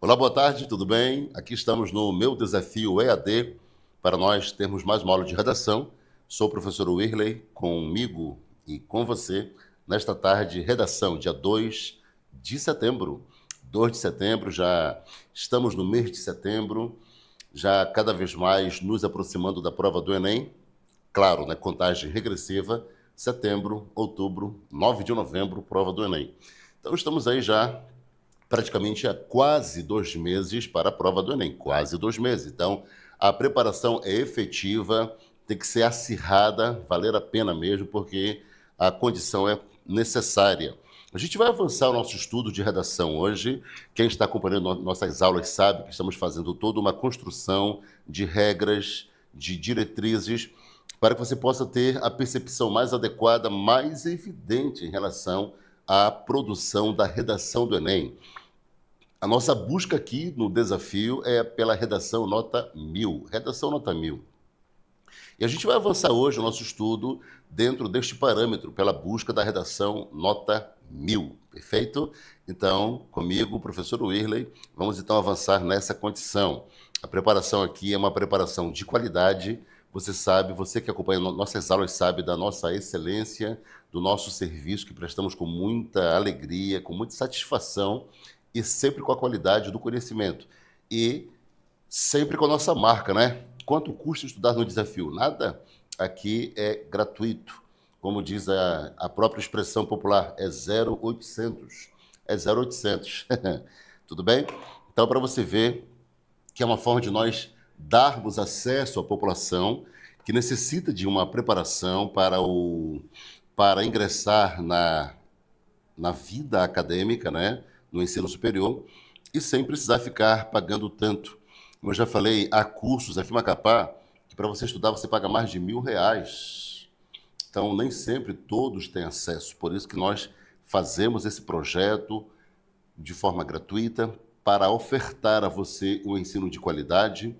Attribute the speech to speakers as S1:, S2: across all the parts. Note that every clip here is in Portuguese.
S1: Olá, boa tarde, tudo bem? Aqui estamos no Meu Desafio EAD, para nós termos mais uma aula de redação. Sou o professor Wirley, comigo e com você, nesta tarde, redação, dia 2 de setembro. 2 de setembro, já estamos no mês de setembro, já cada vez mais nos aproximando da prova do Enem. Claro, né, contagem regressiva, setembro, outubro, 9 de novembro, prova do Enem. Então estamos aí já praticamente há quase 2 meses para a prova do Enem, quase 2 meses. Então, a preparação é efetiva, tem que ser acirrada, valer a pena mesmo, porque a condição é necessária. A gente vai avançar o nosso estudo de redação hoje. Quem está acompanhando nossas aulas sabe que estamos fazendo toda uma construção de regras, de diretrizes, para que você possa ter a percepção mais adequada, mais evidente em relação à produção da redação do Enem. A nossa busca aqui no desafio é pela redação nota 1000. Redação nota 1000. E a gente vai avançar hoje o nosso estudo dentro deste parâmetro, pela busca da redação nota 1000. Perfeito? Então, comigo, o professor Wirley, vamos então avançar nessa condição. A preparação aqui é uma preparação de qualidade. Você sabe, você que acompanha nossas aulas sabe da nossa excelência, do nosso serviço que prestamos com muita alegria, com muita satisfação, e sempre com a qualidade do conhecimento. E sempre com a nossa marca, né? Quanto custa estudar no desafio? Nada. Aqui é gratuito. Como diz a própria expressão popular, é 0800. É 0800. Tudo bem? Então, para você ver que é uma forma de nós darmos acesso à população que necessita de uma preparação para ingressar na vida acadêmica, né? No ensino superior, e sem precisar ficar pagando tanto. Como eu já falei, há cursos aqui em Macapá que para você estudar você paga mais de R$ 1.000. Então, nem sempre todos têm acesso. Por isso que nós fazemos esse projeto de forma gratuita para ofertar a você um ensino de qualidade,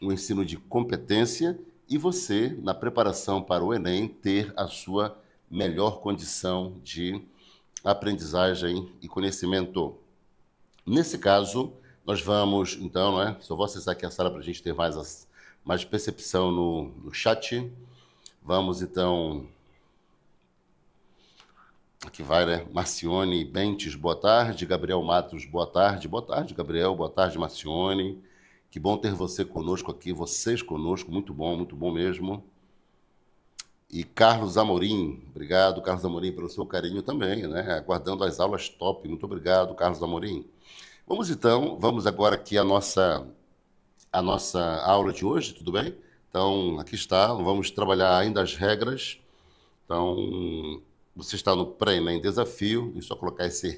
S1: um ensino de competência e você, na preparação para o Enem, ter a sua melhor condição de aprendizagem e conhecimento. Nesse caso, nós vamos, então, né? Só vou acessar aqui a sala para a gente ter mais percepção no chat. Vamos, então... Aqui vai, né? Marcione Bentes, boa tarde. Gabriel Matos, boa tarde. Boa tarde, Gabriel. Boa tarde, Marcione. Que bom ter você conosco aqui, vocês conosco. Muito bom mesmo. E Carlos Amorim, obrigado, Carlos Amorim, pelo seu carinho também, né? Aguardando as aulas top. Muito obrigado, Carlos Amorim. Vamos agora aqui à nossa aula de hoje, tudo bem? Então, aqui está, vamos trabalhar ainda as regras. Então, você está no pré-ENEM Desafio, é só colocar essa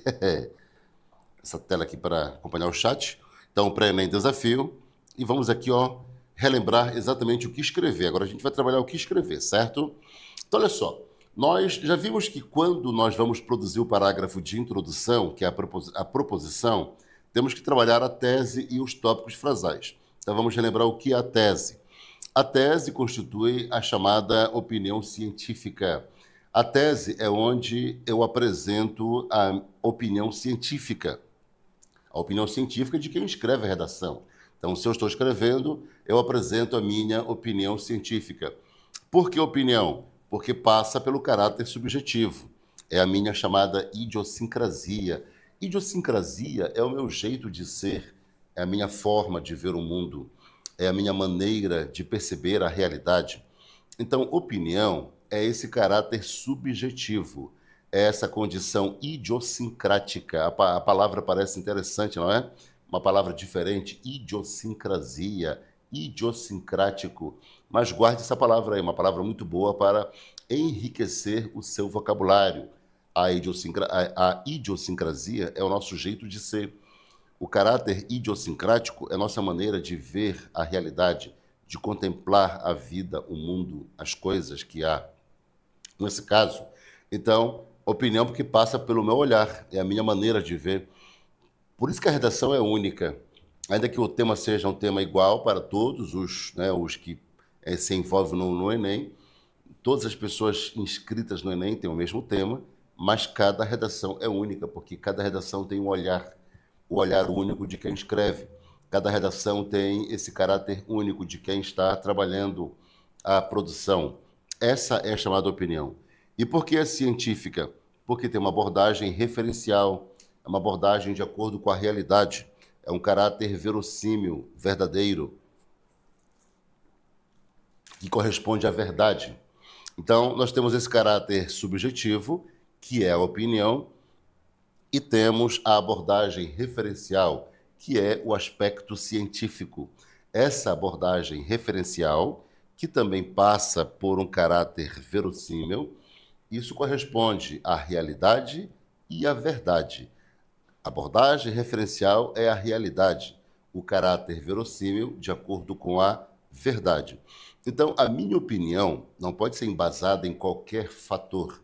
S1: tela aqui para acompanhar o chat. Então, pré-ENEM Desafio, e vamos aqui, ó, relembrar exatamente o que escrever. Agora a gente vai trabalhar o que escrever, certo? Então, olha só, nós já vimos que quando nós vamos produzir o parágrafo de introdução, que é a proposição, temos que trabalhar a tese e os tópicos frasais. Então, vamos relembrar o que é a tese. A tese constitui a chamada opinião científica. A tese é onde eu apresento a opinião científica. A opinião científica de quem escreve a redação. Então, se eu estou escrevendo, eu apresento a minha opinião científica. Por que opinião? Porque passa pelo caráter subjetivo. É a minha chamada idiosincrasia. Idiosincrasia é o meu jeito de ser, é a minha forma de ver o mundo, é a minha maneira de perceber a realidade. Então, opinião é esse caráter subjetivo, é essa condição idiosincrática. A palavra parece interessante, não é? Uma palavra diferente, idiosincrasia, idiosincrático. Mas guarde essa palavra aí, uma palavra muito boa para enriquecer o seu vocabulário. A idiosincrasia é o nosso jeito de ser. O caráter idiosincrático é nossa maneira de ver a realidade, de contemplar a vida, o mundo, as coisas que há. Nesse caso, então, opinião porque passa pelo meu olhar, é a minha maneira de ver. Por isso que a redação é única. Ainda que o tema seja um tema igual para todos os que se envolvem no Enem, todas as pessoas inscritas no Enem têm o mesmo tema, mas cada redação é única, porque cada redação tem um olhar o olhar único de quem escreve. Cada redação tem esse caráter único de quem está trabalhando a produção. Essa é a chamada opinião. E por que é científica? Porque tem uma abordagem referencial, é uma abordagem de acordo com a realidade, é um caráter verossímil, verdadeiro, que corresponde à verdade. Então, nós temos esse caráter subjetivo, que é a opinião, e temos a abordagem referencial, que é o aspecto científico. Essa abordagem referencial, que também passa por um caráter verossímil, isso corresponde à realidade e à verdade. A abordagem referencial é a realidade, o caráter verossímil de acordo com a verdade. Então, a minha opinião não pode ser embasada em qualquer fator.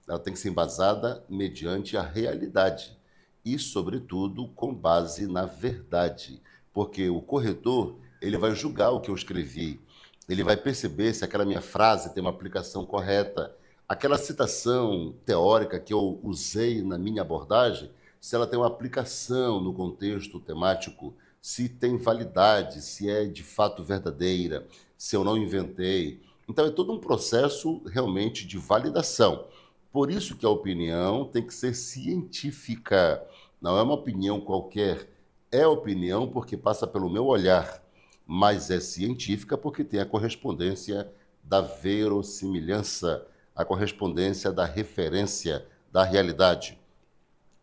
S1: Ela tem que ser embasada mediante a realidade e, sobretudo, com base na verdade. Porque o corretor, ele vai julgar o que eu escrevi, ele vai perceber se aquela minha frase tem uma aplicação correta, aquela citação teórica que eu usei na minha abordagem, se ela tem uma aplicação no contexto temático, se tem validade, se é de fato verdadeira, se eu não inventei. Então é todo um processo realmente de validação. Por isso que a opinião tem que ser científica, não é uma opinião qualquer. É opinião porque passa pelo meu olhar, mas é científica porque tem a correspondência da verossimilhança, a correspondência da referência, da realidade.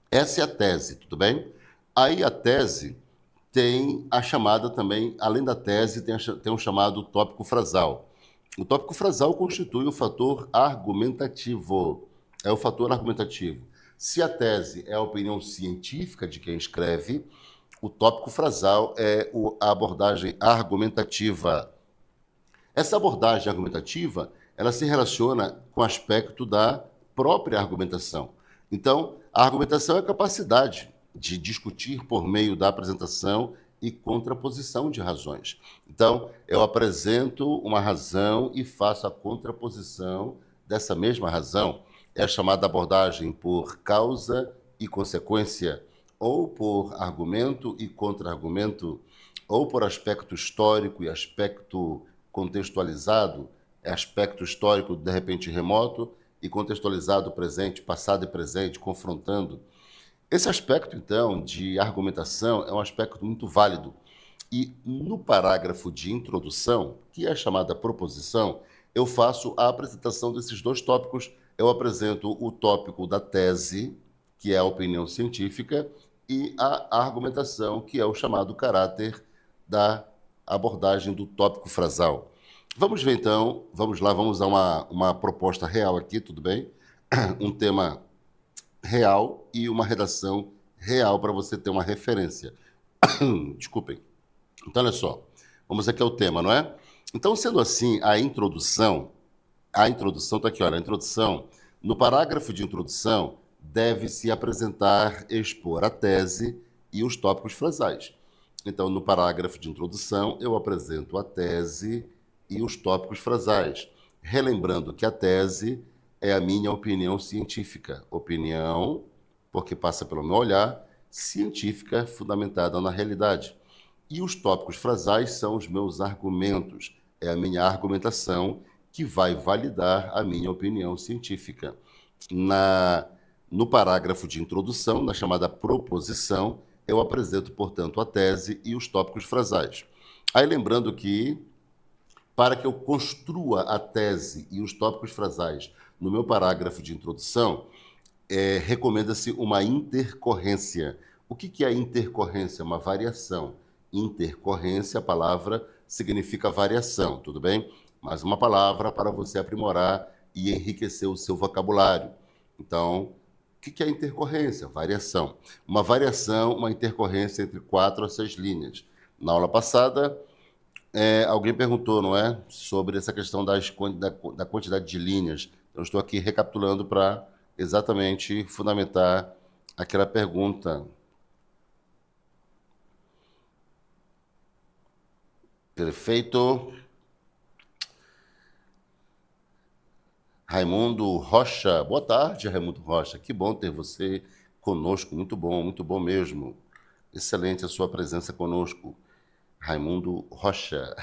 S1: Essa é a tese, tudo bem? Aí a tese tem a chamada também, além da tese, tem um chamado tópico frasal. O tópico frasal constitui o fator argumentativo. É o fator argumentativo. Se a tese é a opinião científica de quem escreve, o tópico frasal é a abordagem argumentativa. Essa abordagem argumentativa, ela se relaciona com o aspecto da própria argumentação. Então, a argumentação é a capacidade de discutir por meio da apresentação e contraposição de razões. Então, eu apresento uma razão e faço a contraposição dessa mesma razão. É a chamada abordagem por causa e consequência, ou por argumento e contra-argumento, ou por aspecto histórico e aspecto contextualizado, é aspecto histórico de repente remoto e contextualizado presente, passado e presente, confrontando. Esse aspecto, então, de argumentação é um aspecto muito válido. E no parágrafo de introdução, que é a chamada proposição, eu faço a apresentação desses dois tópicos. Eu apresento o tópico da tese, que é a opinião científica, e a argumentação, que é o chamado caráter da abordagem do tópico frasal. Vamos ver então, vamos lá, vamos a uma proposta real aqui, tudo bem? Um tema real e uma redação real para você ter uma referência. Desculpem. Então, olha só, vamos aqui ao tema, não é? Então, sendo assim, a introdução está aqui, olha, a introdução, no parágrafo de introdução, deve-se apresentar, expor a tese e os tópicos frasais. Então, no parágrafo de introdução, eu apresento a tese e os tópicos frasais, relembrando que a tese é a minha opinião científica. Opinião, porque passa pelo meu olhar, científica fundamentada na realidade. E os tópicos frasais são os meus argumentos, é a minha argumentação que vai validar a minha opinião científica. No parágrafo de introdução, na chamada proposição, eu apresento, portanto, a tese e os tópicos frasais. Aí lembrando que, para que eu construa a tese e os tópicos frasais no meu parágrafo de introdução, recomenda-se uma intercorrência. O que é intercorrência? Uma variação. Intercorrência, a palavra significa variação, tudo bem? Mas uma palavra para você aprimorar e enriquecer o seu vocabulário. Então, o que é intercorrência? Variação. Uma variação, uma intercorrência entre 4 a 6 linhas. Na aula passada, alguém perguntou, não é? Sobre essa questão da quantidade de linhas. Então, estou aqui recapitulando para exatamente fundamentar aquela pergunta. Perfeito. Raimundo Rocha. Boa tarde, Raimundo Rocha. Que bom ter você conosco. Muito bom mesmo. Excelente a sua presença conosco, Raimundo Rocha.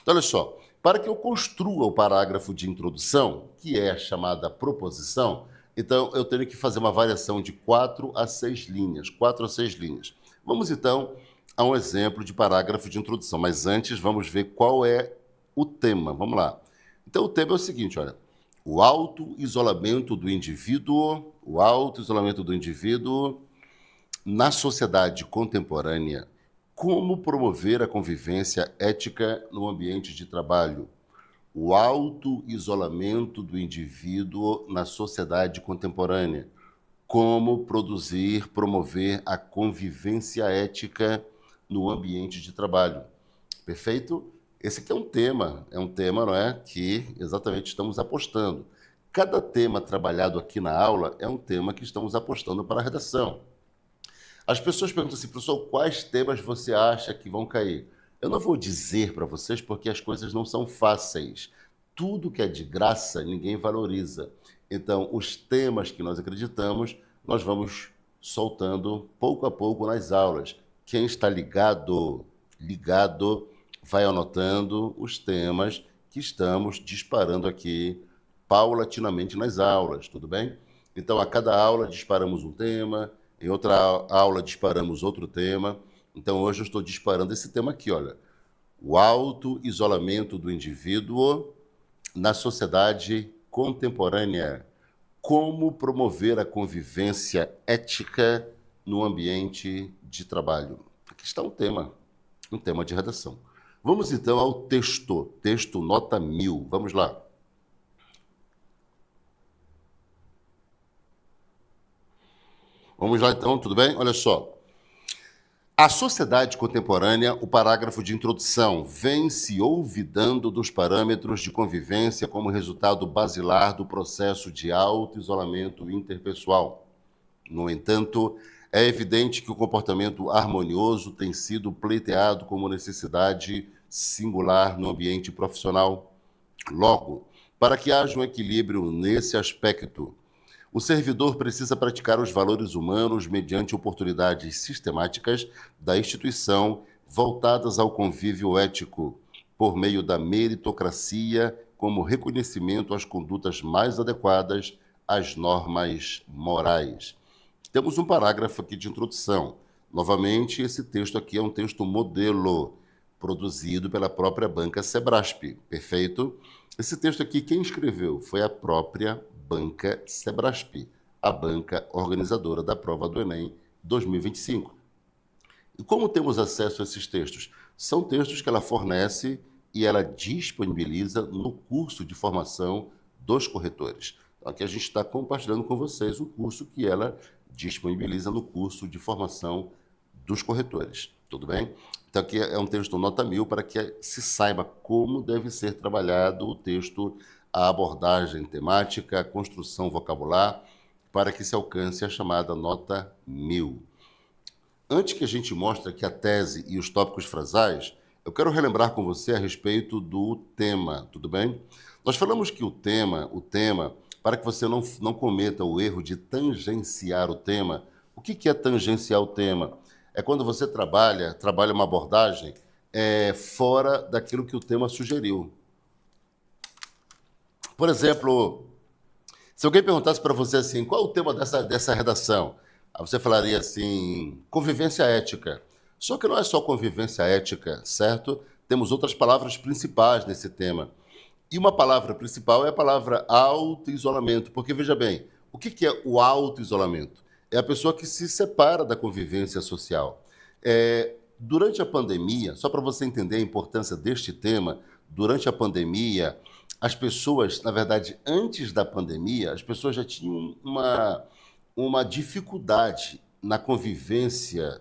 S1: Então, olha só, para que eu construa o parágrafo de introdução, que é a chamada proposição, então eu tenho que fazer uma variação de 4 a 6 linhas, 4 a 6 linhas. Vamos então a um exemplo de parágrafo de introdução, mas antes vamos ver qual é o tema. Vamos lá. Então o tema é o seguinte, olha, o autoisolamento do indivíduo na sociedade contemporânea, como promover a convivência ética no ambiente de trabalho? O autoisolamento do indivíduo na sociedade contemporânea. Como promover a convivência ética no ambiente de trabalho. Perfeito? Esse aqui é um tema, não é, que exatamente estamos apostando. Cada tema trabalhado aqui na aula é um tema que estamos apostando para a redação. As pessoas perguntam assim, professor, quais temas você acha que vão cair? Eu não vou dizer para vocês porque as coisas não são fáceis. Tudo que é de graça, ninguém valoriza. Então, os temas que nós acreditamos, nós vamos soltando pouco a pouco nas aulas. Quem está ligado, vai anotando os temas que estamos disparando aqui paulatinamente nas aulas, tudo bem? Então, a cada aula disparamos um tema, em outra aula disparamos outro tema. Então, hoje eu estou disparando esse tema aqui, olha. O autoisolamento do indivíduo na sociedade contemporânea. Como promover a convivência ética no ambiente de trabalho. Aqui está um tema de redação. Vamos então ao texto nota 1000. Vamos lá. Vamos lá então, tudo bem? Olha só. A sociedade contemporânea, o parágrafo de introdução, vem se olvidando dos parâmetros de convivência como resultado basilar do processo de auto-isolamento interpessoal. No entanto, é evidente que o comportamento harmonioso tem sido pleiteado como necessidade singular no ambiente profissional. Logo, para que haja um equilíbrio nesse aspecto, o servidor precisa praticar os valores humanos mediante oportunidades sistemáticas da instituição voltadas ao convívio ético, por meio da meritocracia, como reconhecimento às condutas mais adequadas às normas morais. Temos um parágrafo aqui de introdução. Novamente, esse texto aqui é um texto modelo, produzido pela própria banca Sebrasp. Perfeito? Esse texto aqui, quem escreveu? Foi a própria banca Sebrasp, a banca organizadora da prova do Enem 2025. E como temos acesso a esses textos? São textos que ela fornece e ela disponibiliza no curso de formação dos corretores. Então, aqui a gente está compartilhando com vocês o curso que ela disponibiliza no curso de formação dos corretores. Tudo bem? Então, aqui é um texto nota 1000 para que se saiba como deve ser trabalhado o texto, a abordagem temática, a construção vocabular, para que se alcance a chamada nota 1000. Antes que a gente mostre aqui a tese e os tópicos frasais, eu quero relembrar com você a respeito do tema, tudo bem? Nós falamos que o tema, para que você não cometa o erro de tangenciar o tema. O que é tangenciar o tema? É quando você trabalha uma abordagem fora daquilo que o tema sugeriu. Por exemplo, se alguém perguntasse para você assim, qual é o tema dessa redação? Aí você falaria assim, convivência ética. Só que não é só convivência ética, certo? Temos outras palavras principais nesse tema. E uma palavra principal é a palavra auto-isolamento, porque, veja bem, o que é o auto-isolamento? É a pessoa que se separa da convivência social. Durante a pandemia, só para você entender a importância deste tema, durante a pandemia, as pessoas, na verdade, antes da pandemia, as pessoas já tinham uma dificuldade na convivência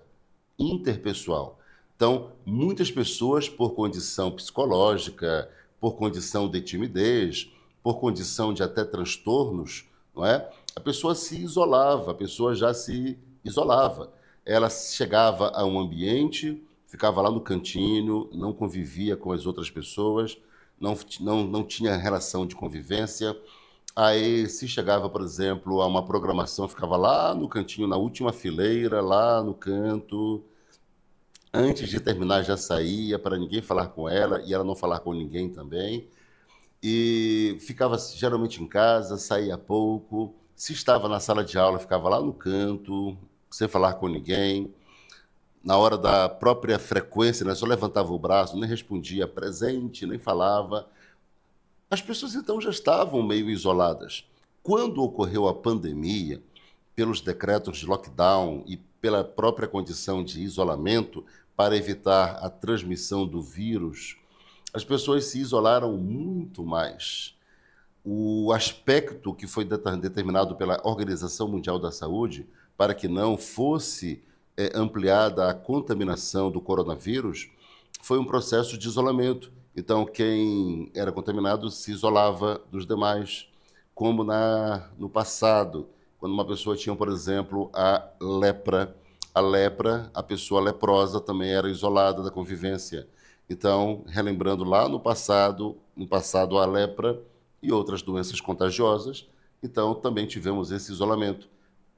S1: interpessoal. Então, muitas pessoas, por condição psicológica, por condição de timidez, por condição de até transtornos, não é? A pessoa se isolava, a pessoa já se isolava. Ela chegava a um ambiente, ficava lá no cantinho, não convivia com as outras pessoas, não tinha relação de convivência. Aí, se chegava, por exemplo, a uma programação, ficava lá no cantinho, na última fileira, lá no canto. Antes de terminar, já saía para ninguém falar com ela e ela não falar com ninguém também. E ficava geralmente em casa, saía pouco. Se estava na sala de aula, ficava lá no canto, sem falar com ninguém. Na hora da própria frequência, né, só levantava o braço, nem respondia presente, nem falava. As pessoas então já estavam meio isoladas. Quando ocorreu a pandemia, pelos decretos de lockdown e pela própria condição de isolamento para evitar a transmissão do vírus, as pessoas se isolaram muito mais. O aspecto que foi determinado pela Organização Mundial da Saúde para que não fosse ampliada a contaminação do coronavírus foi um processo de isolamento. Então, quem era contaminado se isolava dos demais, como no passado, quando uma pessoa tinha, por exemplo, a lepra. A lepra, a pessoa leprosa também era isolada da convivência. Então, relembrando lá no passado a lepra e outras doenças contagiosas, então também tivemos esse isolamento.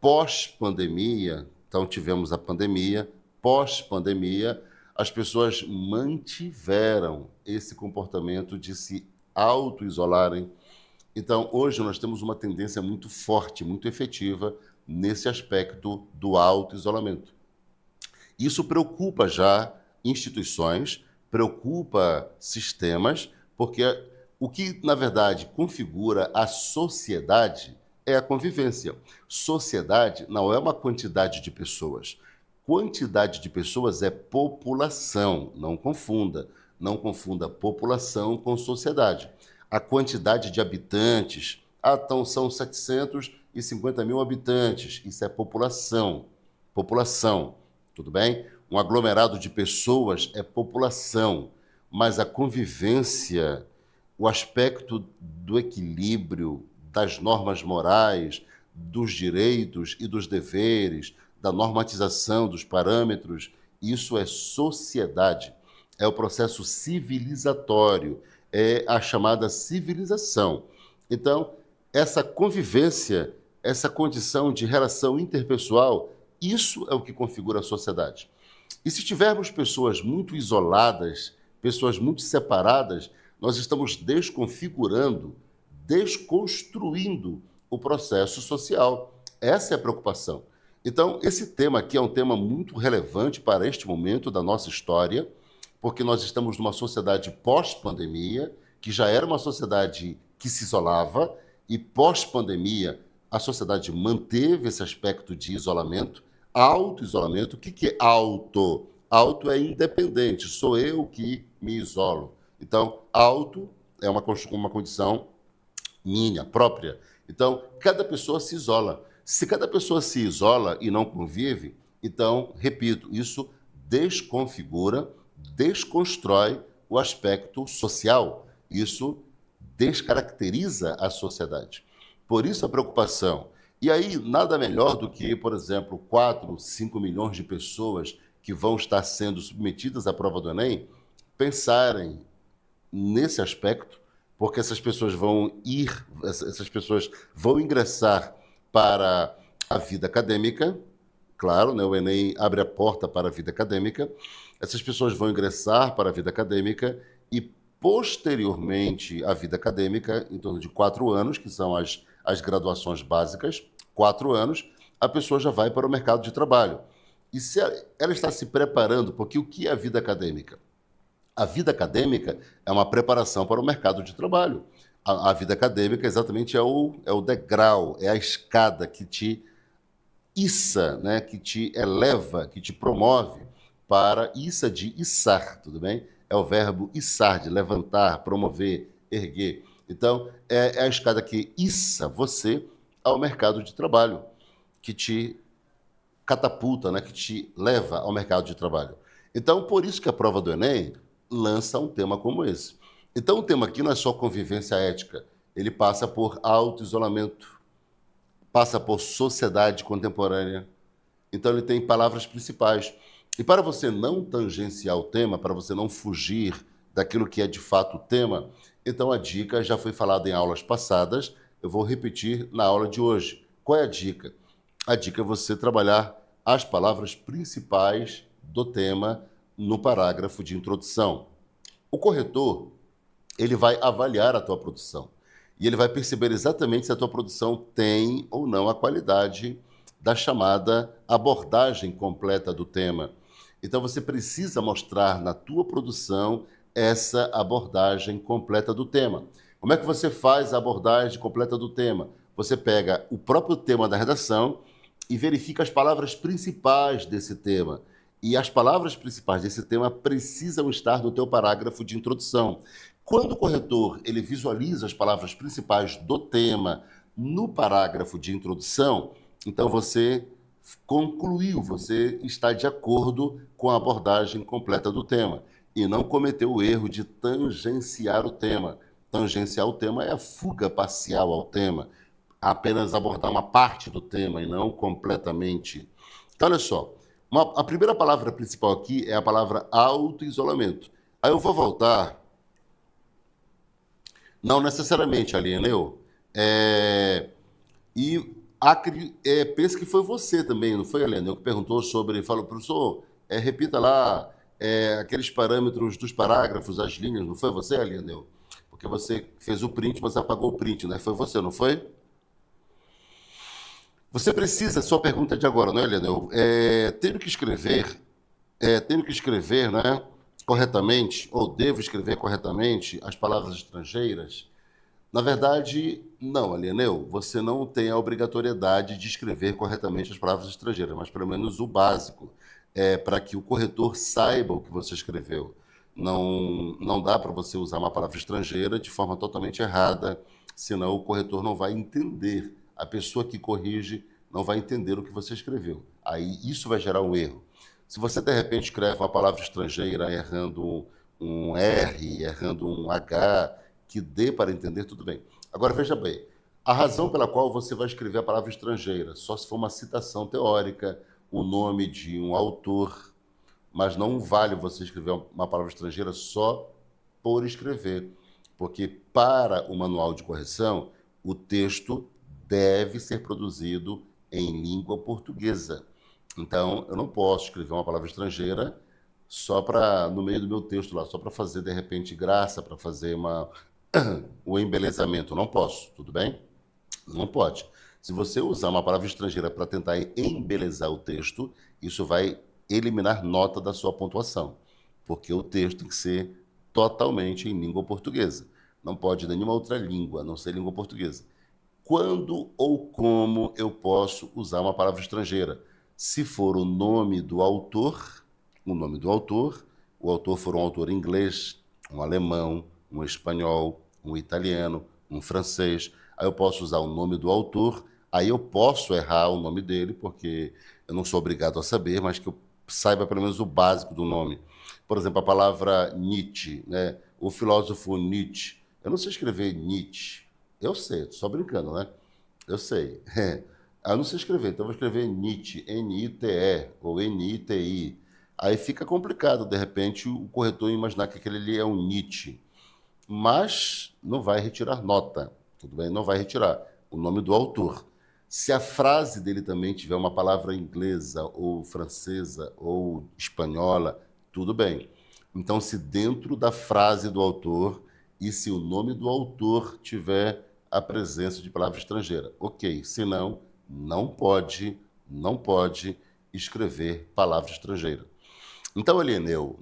S1: Pós-pandemia, então tivemos a pandemia, pós-pandemia, as pessoas mantiveram esse comportamento de se auto-isolarem. Então, hoje nós temos uma tendência muito forte, muito efetiva nesse aspecto do auto-isolamento. Isso preocupa já instituições, preocupa sistemas, porque o que, na verdade, configura a sociedade é a convivência. Sociedade não é uma quantidade de pessoas. Quantidade de pessoas é população, não confunda. Não confunda população com sociedade. A quantidade de habitantes, então são 750 mil habitantes, isso é população. População, tudo bem? Um aglomerado de pessoas é população, mas a convivência, o aspecto do equilíbrio, das normas morais, dos direitos e dos deveres, da normatização dos parâmetros, isso é sociedade, é o processo civilizatório, é a chamada civilização. Então, essa convivência, essa condição de relação interpessoal, isso é o que configura a sociedade. E se tivermos pessoas muito isoladas, pessoas muito separadas, nós estamos desconfigurando, desconstruindo o processo social. Essa é a preocupação. Então, esse tema aqui é um tema muito relevante para este momento da nossa história, porque nós estamos numa sociedade pós-pandemia, que já era uma sociedade que se isolava, e pós-pandemia a sociedade manteve esse aspecto de isolamento, auto-isolamento. O que é auto? Auto é independente, sou eu que me isolo. Então, auto é uma condição minha, própria. Então, cada pessoa se isola. Se cada pessoa se isola e não convive, então, repito, isso desconfigura, desconstrói o aspecto social. Isso descaracteriza a sociedade. Por isso a preocupação. E aí, nada melhor do que, por exemplo, 4, 5 milhões de pessoas que vão estar sendo submetidas à prova do Enem, pensarem nesse aspecto, porque essas pessoas vão ingressar para a vida acadêmica, claro, né, o Enem abre a porta para a vida acadêmica, essas pessoas vão ingressar para a vida acadêmica e, posteriormente à vida acadêmica, em torno de 4 anos, que são as graduações básicas, 4 anos, a pessoa já vai para o mercado de trabalho. E se ela está se preparando, porque o que é a vida acadêmica? A vida acadêmica é uma preparação para o mercado de trabalho. A vida acadêmica exatamente é o degrau, é a escada que te issa, né, que te eleva, que te promove para issa de içar, tudo bem? É o verbo içar, de levantar, promover, erguer. Então, é a escada que issa você ao mercado de trabalho, que te catapulta, né, que te leva ao mercado de trabalho. Então, por isso que a prova do Enem lança um tema como esse. Então, o tema aqui não é só convivência ética, ele passa por auto-isolamento, passa por sociedade contemporânea. Então, ele tem palavras principais. E para você não tangenciar o tema, para você não fugir daquilo que é de fato o tema, então a dica já foi falada em aulas passadas, eu vou repetir na aula de hoje. Qual é a dica? A dica é você trabalhar as palavras principais do tema no parágrafo de introdução. O corretor, ele vai avaliar a tua produção e ele vai perceber exatamente se a tua produção tem ou não a qualidade da chamada abordagem completa do tema. Então você precisa mostrar na tua produção essa abordagem completa do tema. Como é que você faz a abordagem completa do tema? Você pega o próprio tema da redação e verifica as palavras principais desse tema. E as palavras principais desse tema precisam estar no teu parágrafo de introdução. Quando o corretor ele visualiza as palavras principais do tema no parágrafo de introdução, então você concluiu, você está de acordo com a abordagem completa do tema e não cometeu o erro de tangenciar o tema. Tangenciar o tema é a fuga parcial ao tema, apenas abordar uma parte do tema e não completamente. Então, olha só, a primeira palavra principal aqui é a palavra auto-isolamento. Aí eu vou voltar. Não necessariamente, Alieneu. Penso que foi você também, não foi, Alieneu, que perguntou sobre, falou, professor, repita lá aqueles parâmetros dos parágrafos, as linhas, não foi você, Alieneu? Porque você fez o print, mas apagou o print, né? Foi você, não foi? Você precisa, sua pergunta é de agora, não é, Alieneu? Tenho que escrever, né, corretamente, ou devo escrever corretamente as palavras estrangeiras? Na verdade, não, Alieneu, você não tem a obrigatoriedade de escrever corretamente as palavras estrangeiras, mas pelo menos o básico, para que o corretor saiba o que você escreveu. Não dá para você usar uma palavra estrangeira de forma totalmente errada, senão o corretor não vai entender. A pessoa que corrige não vai entender o que você escreveu. Aí isso vai gerar um erro. Se você, de repente, escreve uma palavra estrangeira errando um R, errando um H, que dê para entender, tudo bem. Agora, veja bem, a razão pela qual você vai escrever a palavra estrangeira, só se for uma citação teórica, o nome de um autor, mas não vale você escrever uma palavra estrangeira só por escrever, porque para o manual de correção, o texto deve ser produzido em língua portuguesa. Então, eu não posso escrever uma palavra estrangeira só para, no meio do meu texto lá, só para fazer, de repente, graça, para fazer o embelezamento. Não posso, tudo bem? Não pode. Se você usar uma palavra estrangeira para tentar embelezar o texto, isso vai eliminar nota da sua pontuação, porque o texto tem que ser totalmente em língua portuguesa. Não pode nenhuma outra língua, a não ser língua portuguesa. Quando ou como eu posso usar uma palavra estrangeira? Se for o nome do autor, o autor for um autor inglês, um alemão, um espanhol, um italiano, um francês, aí eu posso usar o nome do autor, aí eu posso errar o nome dele, porque eu não sou obrigado a saber, mas que eu saiba pelo menos o básico do nome. Por exemplo, a palavra Nietzsche, né? O filósofo Nietzsche. Eu não sei escrever Nietzsche. Eu sei, estou só brincando, né? Eu sei. Eu não sei escrever, então eu vou escrever Nietzsche, N-I-T-E ou N-I-T-I. Aí fica complicado, de repente, o corretor imaginar que aquele ali é um Nietzsche. Mas não vai retirar nota, tudo bem? Não vai retirar o nome do autor. Se a frase dele também tiver uma palavra inglesa ou francesa ou espanhola, tudo bem. Então, se dentro da frase do autor e se o nome do autor tiver a presença de palavra estrangeira, ok. Se não, não pode escrever palavra estrangeira. Então, Alieneu,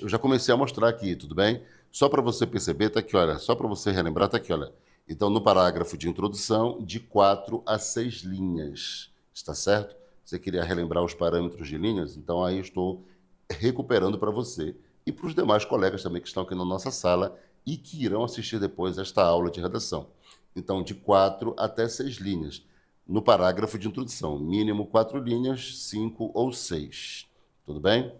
S1: eu já comecei a mostrar aqui, tudo bem? Só para você perceber, tá aqui, olha, só para você relembrar, tá aqui, olha. Então, no parágrafo de introdução, de 4 a 6 linhas, está certo? Você queria relembrar os parâmetros de linhas? Então, aí estou recuperando para você e para os demais colegas também que estão aqui na nossa sala e que irão assistir depois esta aula de redação. Então, de 4 até 6 linhas. No parágrafo de introdução, mínimo 4 linhas, 5 ou 6. Tudo bem?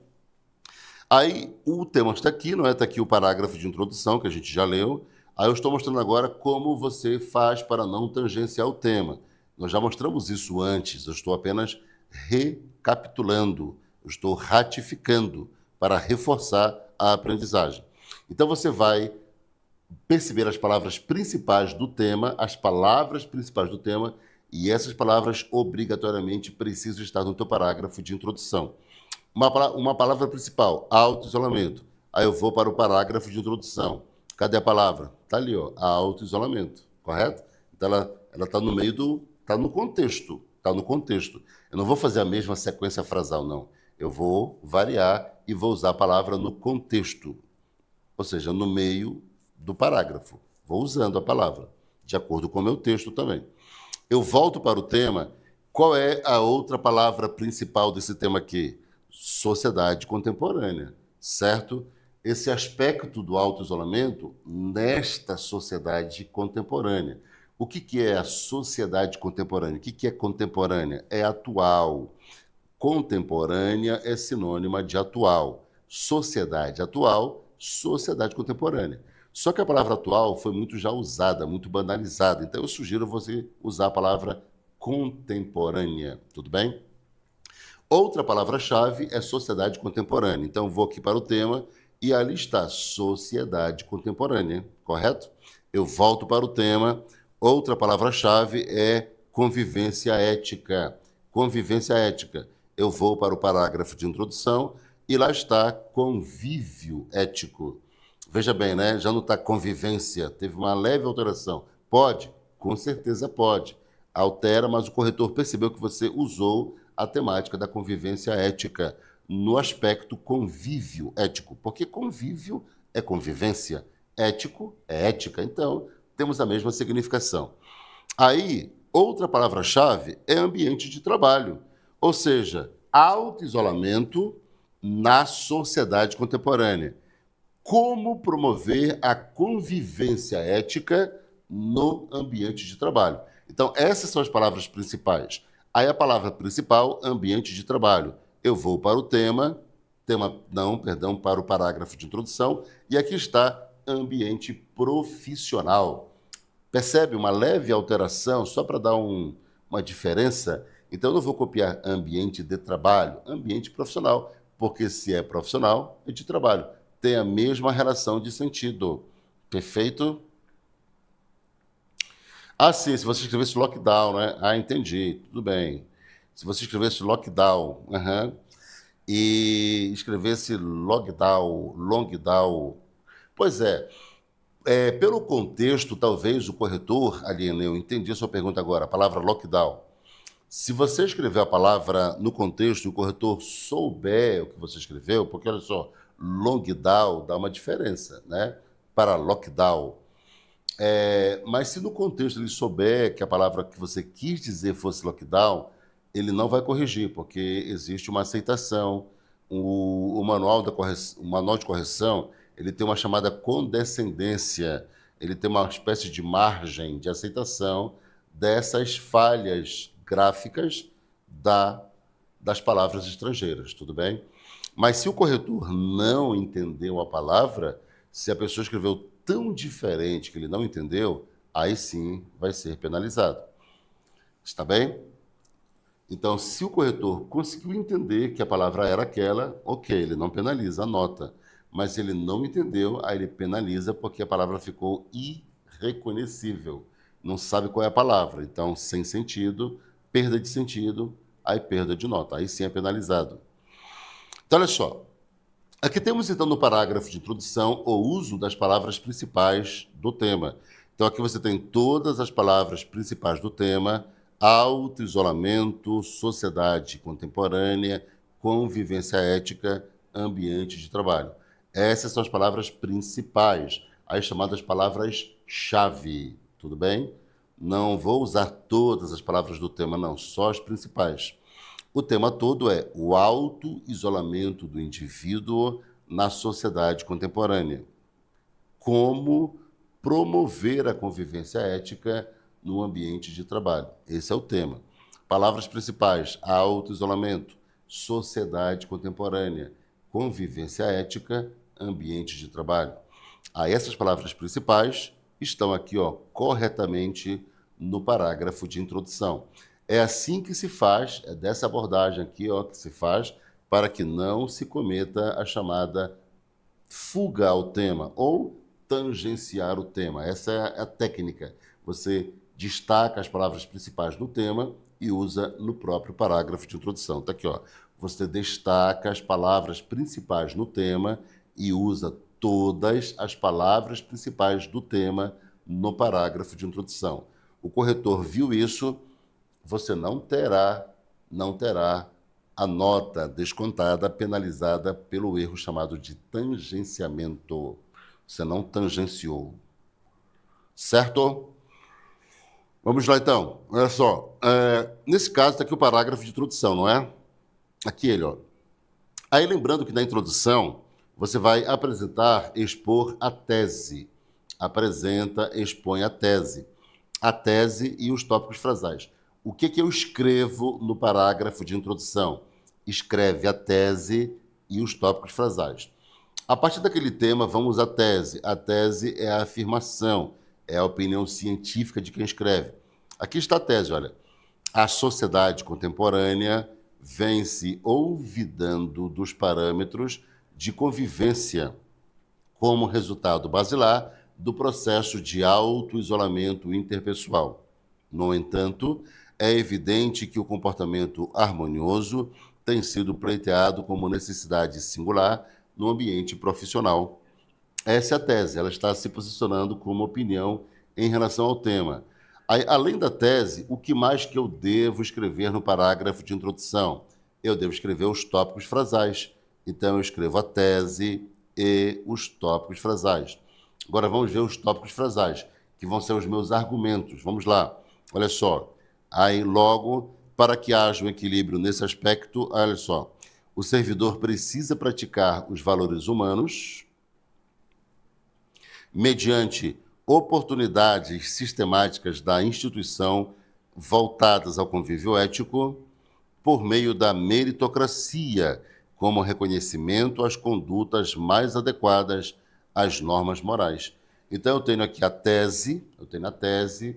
S1: Aí, o tema está aqui, não é? Está aqui o parágrafo de introdução, que a gente já leu. Aí eu estou mostrando agora como você faz para não tangenciar o tema. Nós já mostramos isso antes, eu estou apenas recapitulando, eu estou ratificando para reforçar a aprendizagem. Então, você vai perceber as palavras principais do tema, e essas palavras obrigatoriamente precisam estar no teu parágrafo de introdução. Uma palavra principal, autoisolamento. Aí eu vou para o parágrafo de introdução. Cadê a palavra? Está ali, ó, autoisolamento, correto? Então ela está no meio está no contexto, está no contexto. Eu não vou fazer a mesma sequência frasal, não. Eu vou variar e vou usar a palavra no contexto, ou seja, no meio do parágrafo. Vou usando a palavra, de acordo com o meu texto também. Eu volto para o tema. Qual é a outra palavra principal desse tema aqui? Sociedade contemporânea, certo? Esse aspecto do autoisolamento nesta sociedade contemporânea. O que é a sociedade contemporânea? O que é contemporânea? É atual. Contemporânea é sinônima de atual. Sociedade atual, sociedade contemporânea. Só que a palavra atual foi muito já usada, muito banalizada. Então eu sugiro você usar a palavra contemporânea, tudo bem? Outra palavra-chave é sociedade contemporânea. Então, vou aqui para o tema e ali está sociedade contemporânea, correto? Eu volto para o tema. Outra palavra-chave é convivência ética. Convivência ética. Eu vou para o parágrafo de introdução e lá está convívio ético. Veja bem, né? Já não está convivência, teve uma leve alteração. Pode? Com certeza pode. Altera, mas o corretor percebeu que você usou a temática da convivência ética no aspecto convívio ético, porque convívio é convivência, ético é ética, então temos a mesma significação. Aí, outra palavra-chave é ambiente de trabalho, ou seja, auto-isolamento na sociedade contemporânea. Como promover a convivência ética no ambiente de trabalho. Então, essas são as palavras principais. Aí a palavra principal, ambiente de trabalho. Eu vou para o para o parágrafo de introdução, e aqui está ambiente profissional. Percebe uma leve alteração, só para dar uma diferença? Então, eu não vou copiar ambiente de trabalho, ambiente profissional, porque se é profissional, é de trabalho. Tem a mesma relação de sentido. Perfeito? Ah, sim, se você escrevesse lockdown, né? Ah, entendi, tudo bem. Se você escrevesse lockdown, e escrevesse longdown. Pois pelo contexto, talvez o corretor, Aline, eu entendi a sua pergunta agora, a palavra lockdown. Se você escrever a palavra no contexto e o corretor souber o que você escreveu, porque olha só, longdown dá uma diferença, né? Para lockdown. Mas se no contexto ele souber que a palavra que você quis dizer fosse lockdown, ele não vai corrigir, porque existe uma aceitação. O manual de correção, ele tem uma chamada condescendência, ele tem uma espécie de margem de aceitação dessas falhas gráficas das palavras estrangeiras, tudo bem? Mas se o corretor não entendeu a palavra, se a pessoa escreveu tão diferente que ele não entendeu, aí sim vai ser penalizado. Está bem? Então, se o corretor conseguiu entender que a palavra era aquela, ok, ele não penaliza a nota. Mas se ele não entendeu, aí ele penaliza porque a palavra ficou irreconhecível. Não sabe qual é a palavra. Então, sem sentido, perda de sentido, aí perda de nota. Aí sim é penalizado. Então, olha só. Aqui temos, então, no parágrafo de introdução, o uso das palavras principais do tema. Então, aqui você tem todas as palavras principais do tema: auto-isolamento, sociedade contemporânea, convivência ética, ambiente de trabalho. Essas são as palavras principais, as chamadas palavras-chave, tudo bem? Não vou usar todas as palavras do tema, não, só as principais. O tema todo é o auto-isolamento do indivíduo na sociedade contemporânea. Como promover a convivência ética no ambiente de trabalho. Esse é o tema. Palavras principais: auto-isolamento, sociedade contemporânea, convivência ética, ambiente de trabalho. Aí essas palavras principais estão aqui, corretamente no parágrafo de introdução. É assim que se faz, é dessa abordagem aqui, que se faz para que não se cometa a chamada fuga ao tema ou tangenciar o tema. Essa é a técnica. Você destaca as palavras principais do tema e usa no próprio parágrafo de introdução. Está aqui, ó. Você destaca as palavras principais no tema e usa todas as palavras principais do tema no parágrafo de introdução. O corretor viu isso, você não terá a nota descontada, penalizada pelo erro chamado de tangenciamento. Você não tangenciou. Certo? Vamos lá, então. Olha só. Nesse caso, está aqui o parágrafo de introdução, não é? Aqui ele, ó. Aí, lembrando que na introdução, você vai apresentar, expor a tese. Apresenta, expõe a tese. A tese e os tópicos frasais. O que eu escrevo no parágrafo de introdução? Escreve a tese e os tópicos frasais. A partir daquele tema, vamos à tese. A tese é a afirmação, é a opinião científica de quem escreve. Aqui está a tese, olha. A sociedade contemporânea vem se olvidando dos parâmetros de convivência como resultado basilar do processo de auto-isolamento interpessoal. No entanto, é evidente que o comportamento harmonioso tem sido pleiteado como necessidade singular no ambiente profissional. Essa é a tese, ela está se posicionando como opinião em relação ao tema. Aí, além da tese, o que mais que eu devo escrever no parágrafo de introdução? Eu devo escrever os tópicos frasais. Então, eu escrevo a tese e os tópicos frasais. Agora, vamos ver os tópicos frasais, que vão ser os meus argumentos. Vamos lá. Olha só. Aí, logo, para que haja um equilíbrio nesse aspecto, olha só. O servidor precisa praticar os valores humanos mediante oportunidades sistemáticas da instituição voltadas ao convívio ético por meio da meritocracia, como reconhecimento às condutas mais adequadas às normas morais. Então, eu tenho aqui a tese,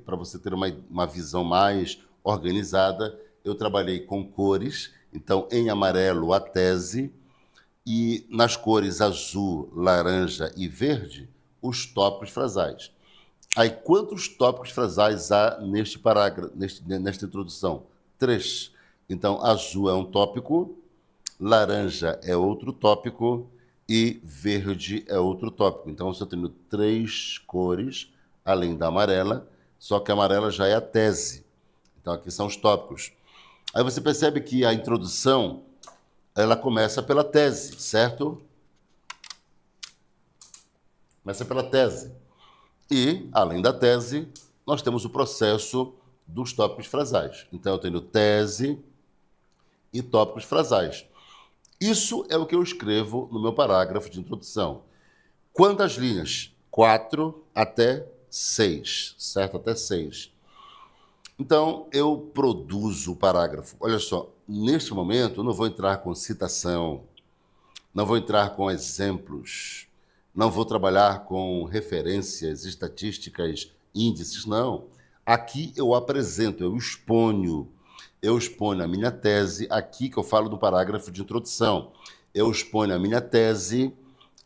S1: para você ter uma visão mais organizada, eu trabalhei com cores, então, em amarelo, a tese, e nas cores azul, laranja e verde, os tópicos frasais. Aí, quantos tópicos frasais há neste parágrafo, nesta introdução? 3. Então, azul é um tópico, laranja é outro tópico e verde é outro tópico. Então, você tem 3 cores, além da amarela, só que a amarela já é a tese. Então, aqui são os tópicos. Aí você percebe que a introdução, ela começa pela tese, certo? Começa pela tese. E, além da tese, nós temos o processo dos tópicos frasais. Então, eu tenho tese e tópicos frasais. Isso é o que eu escrevo no meu parágrafo de introdução. Quantas linhas? 4 até 6, certo? Até 6. Então, eu produzo o parágrafo. Olha só, neste momento, eu não vou entrar com citação, não vou entrar com exemplos, não vou trabalhar com referências, estatísticas, índices, não. Aqui eu apresento, eu exponho a minha tese, aqui que eu falo do parágrafo de introdução. Eu exponho a minha tese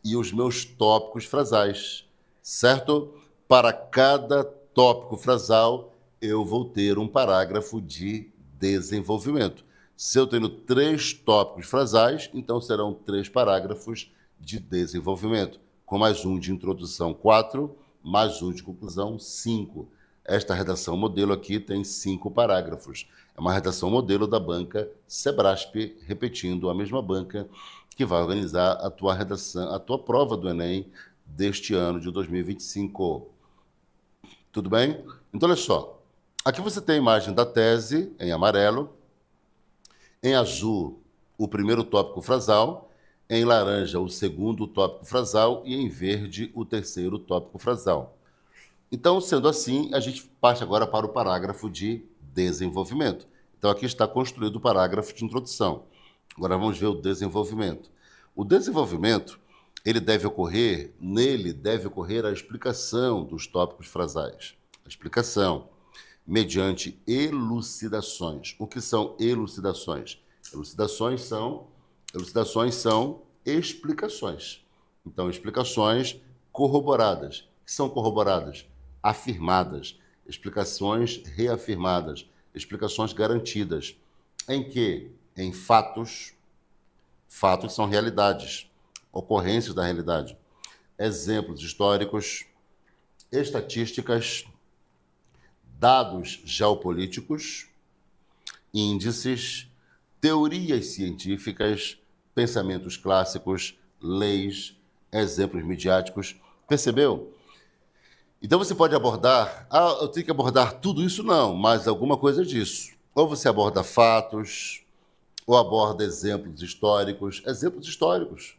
S1: e os meus tópicos frasais, certo? Para cada tópico frasal, eu vou ter um parágrafo de desenvolvimento. Se eu tenho 3 tópicos frasais, então serão 3 parágrafos de desenvolvimento, com mais um de introdução, 4, mais um de conclusão, 5. Esta redação modelo aqui tem 5 parágrafos. É uma redação modelo da banca Sebrasp, repetindo a mesma banca que vai organizar a tua redação, a tua prova do Enem deste ano de 2025. Tudo bem? Então, olha só. Aqui você tem a imagem da tese, em amarelo. Em azul, o primeiro tópico frasal. Em laranja, o segundo tópico frasal. E em verde, o terceiro tópico frasal. Então, sendo assim, a gente parte agora para o parágrafo de desenvolvimento. Então, aqui está construído o parágrafo de introdução. Agora vamos ver o desenvolvimento. O desenvolvimento, nele deve ocorrer a explicação dos tópicos frasais. A explicação, mediante elucidações. O que são elucidações? Elucidações são explicações. Então, explicações corroboradas. O que são corroboradas? Afirmadas, explicações reafirmadas, explicações garantidas. Em que? Em fatos. Fatos são realidades, ocorrências da realidade. Exemplos históricos, estatísticas, dados geopolíticos, índices, teorias científicas, pensamentos clássicos, leis, exemplos midiáticos. Percebeu? Então você pode abordar, eu tenho que abordar tudo isso? Não, mas alguma coisa disso. Ou você aborda fatos, ou aborda exemplos históricos. Exemplos históricos.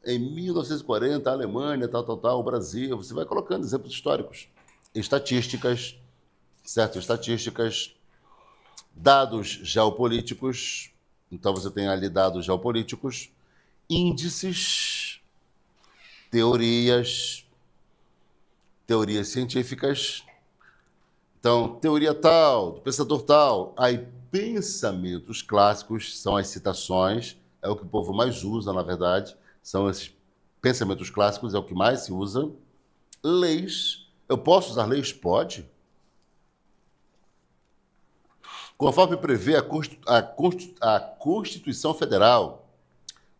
S1: Em 1940, a Alemanha, o Brasil, você vai colocando exemplos históricos. Estatísticas, certo? Estatísticas, dados geopolíticos, então você tem ali dados geopolíticos, índices, teorias científicas. Então, teoria tal, do pensador tal. Aí, pensamentos clássicos são as citações, é o que o povo mais usa, na verdade. São esses pensamentos clássicos, é o que mais se usa. Leis. Eu posso usar leis? Pode. Conforme prevê a Constituição Federal,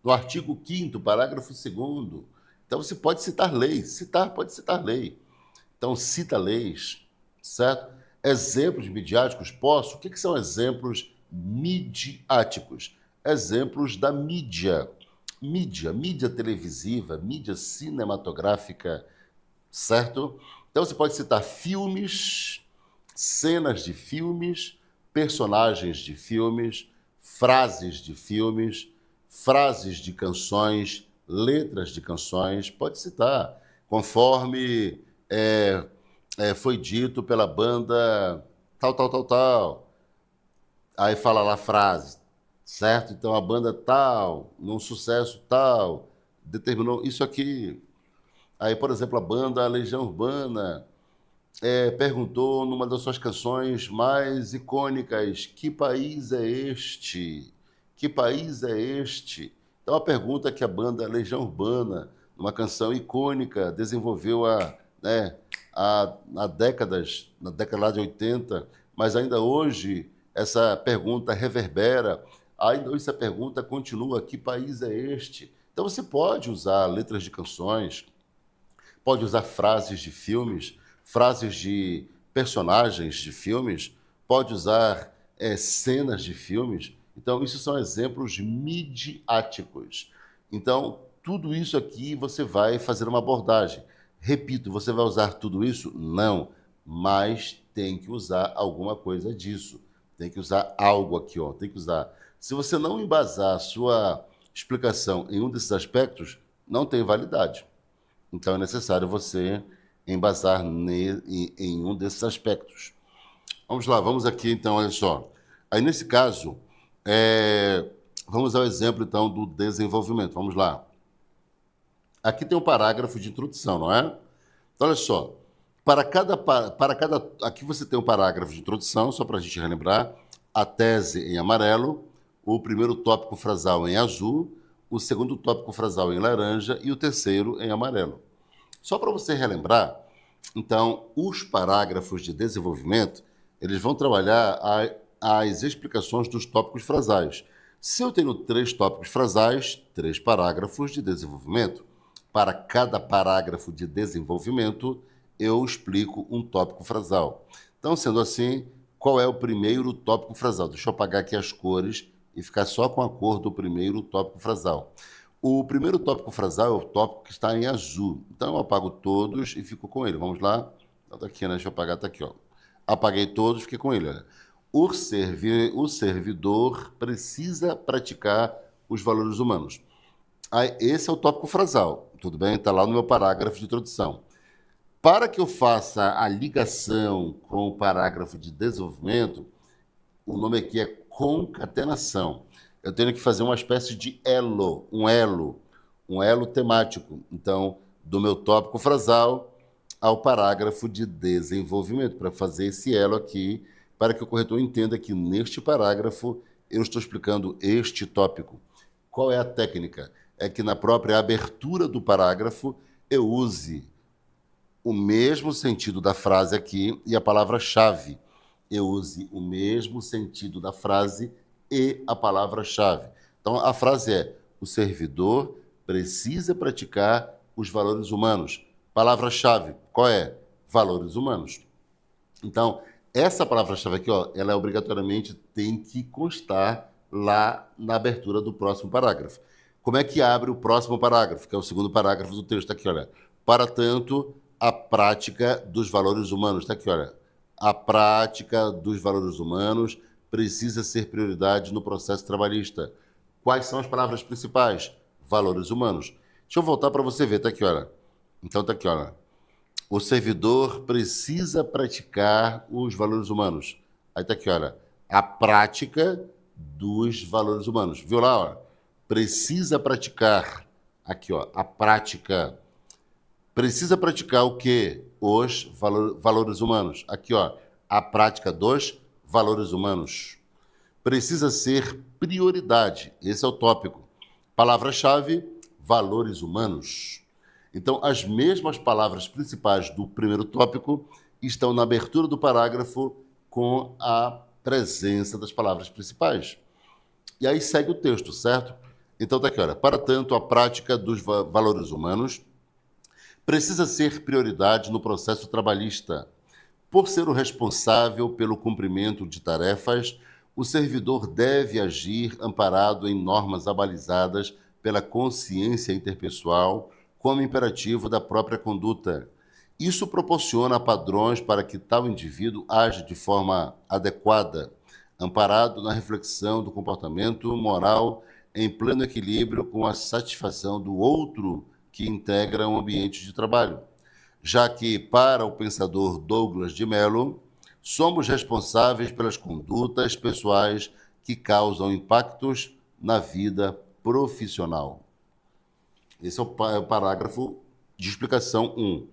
S1: no artigo 5º, parágrafo 2º. Então, você pode citar leis. Pode citar lei. Então, cita leis, certo? Exemplos midiáticos, posso? O que são exemplos midiáticos? Exemplos da mídia. Mídia televisiva, mídia cinematográfica, certo? Então, você pode citar filmes, cenas de filmes, personagens de filmes, frases de filmes, frases de canções, letras de canções, pode citar, conforme foi dito pela banda tal. Aí fala lá a frase, certo? Então, a banda tal, num sucesso tal, determinou isso aqui. Aí, por exemplo, a banda Legião Urbana perguntou numa das suas canções mais icônicas: que país é este? Que país é este? Então, a pergunta que a banda Legião Urbana, numa canção icônica, desenvolveu há décadas, na década lá de 80, mas ainda hoje essa pergunta reverbera, ainda hoje essa pergunta continua: que país é este? Então, você pode usar letras de canções, pode usar frases de filmes, frases de personagens de filmes, pode usar cenas de filmes. Então, isso são exemplos midiáticos. Então, tudo isso aqui você vai fazer uma abordagem. Repito, você vai usar tudo isso? Não, mas tem que usar alguma coisa disso. Tem que usar algo aqui, ó. Tem que usar. Se você não embasar a sua explicação em um desses aspectos, não tem validade. Então, é necessário você embasar em um desses aspectos. Vamos lá, vamos aqui, então, olha só. Aí, nesse caso, vamos ao exemplo, então, do desenvolvimento. Vamos lá. Aqui tem um parágrafo de introdução, não é? Então, olha só. Aqui você tem um parágrafo de introdução, só para a gente relembrar. A tese em amarelo, o primeiro tópico frasal em azul, o segundo tópico frasal em laranja e o terceiro em amarelo. Só para você relembrar, então, os parágrafos de desenvolvimento, eles vão trabalhar as explicações dos tópicos frasais. Se eu tenho 3 tópicos frasais, 3 parágrafos de desenvolvimento. Para cada parágrafo de desenvolvimento, eu explico um tópico frasal. Então, sendo assim, qual é o primeiro tópico frasal? Deixa eu apagar aqui as cores e ficar só com a cor do primeiro tópico frasal. O primeiro tópico frasal é o tópico que está em azul. Então, eu apago todos e fico com ele. Vamos lá? Está aqui, né? Deixa eu apagar, está aqui, ó. Apaguei todos, fiquei com ele. Olha. O servidor precisa praticar os valores humanos. Aí, esse é o tópico frasal, tudo bem? Está lá no meu parágrafo de introdução. Para que eu faça a ligação com o parágrafo de desenvolvimento, o nome aqui é concatenação. Eu tenho que fazer uma espécie de elo, um elo temático. Então, do meu tópico frasal ao parágrafo de desenvolvimento, para fazer esse elo aqui, para que o corretor entenda que neste parágrafo eu estou explicando este tópico. Qual é a técnica? é que na própria abertura do parágrafo eu use o mesmo sentido da frase aqui e a palavra-chave. Eu use o mesmo sentido da frase e a palavra-chave. Então, a frase é: o servidor precisa praticar os valores humanos. Palavra-chave, qual é? Valores humanos. Então, essa palavra-chave aqui, ó, ela obrigatoriamente tem que constar lá na abertura do próximo parágrafo. Como é que abre o próximo parágrafo, que é o segundo parágrafo do texto? Está aqui, olha. Para tanto, a prática dos valores humanos. Está aqui, olha. A prática dos valores humanos precisa ser prioridade no processo trabalhista. Quais são as palavras principais? Valores humanos. Deixa eu voltar para você ver. Está aqui, olha. Então, está aqui, olha. O servidor precisa praticar os valores humanos. Aí está aqui, olha. A prática dos valores humanos. Viu lá, olha? Precisa praticar. Aqui, ó. A prática. Precisa praticar o quê? Os valores humanos. Aqui, ó, a prática dos valores humanos. Precisa ser prioridade. Esse é o tópico. Palavra-chave, valores humanos. Então, as mesmas palavras principais do primeiro tópico estão na abertura do parágrafo com a presença das palavras principais. E aí segue o texto, certo? Então, tá aqui, olha. Para tanto, a prática dos valores humanos precisa ser prioridade no processo trabalhista. Por ser o responsável pelo cumprimento de tarefas, o servidor deve agir amparado em normas abalizadas pela consciência interpessoal como imperativo da própria conduta. Isso proporciona padrões para que tal indivíduo age de forma adequada, amparado na reflexão do comportamento moral em pleno equilíbrio com a satisfação do outro que integra um ambiente de trabalho, já que, para o pensador Douglas de Mello, somos responsáveis pelas condutas pessoais que causam impactos na vida profissional. Esse é o parágrafo de explicação 1.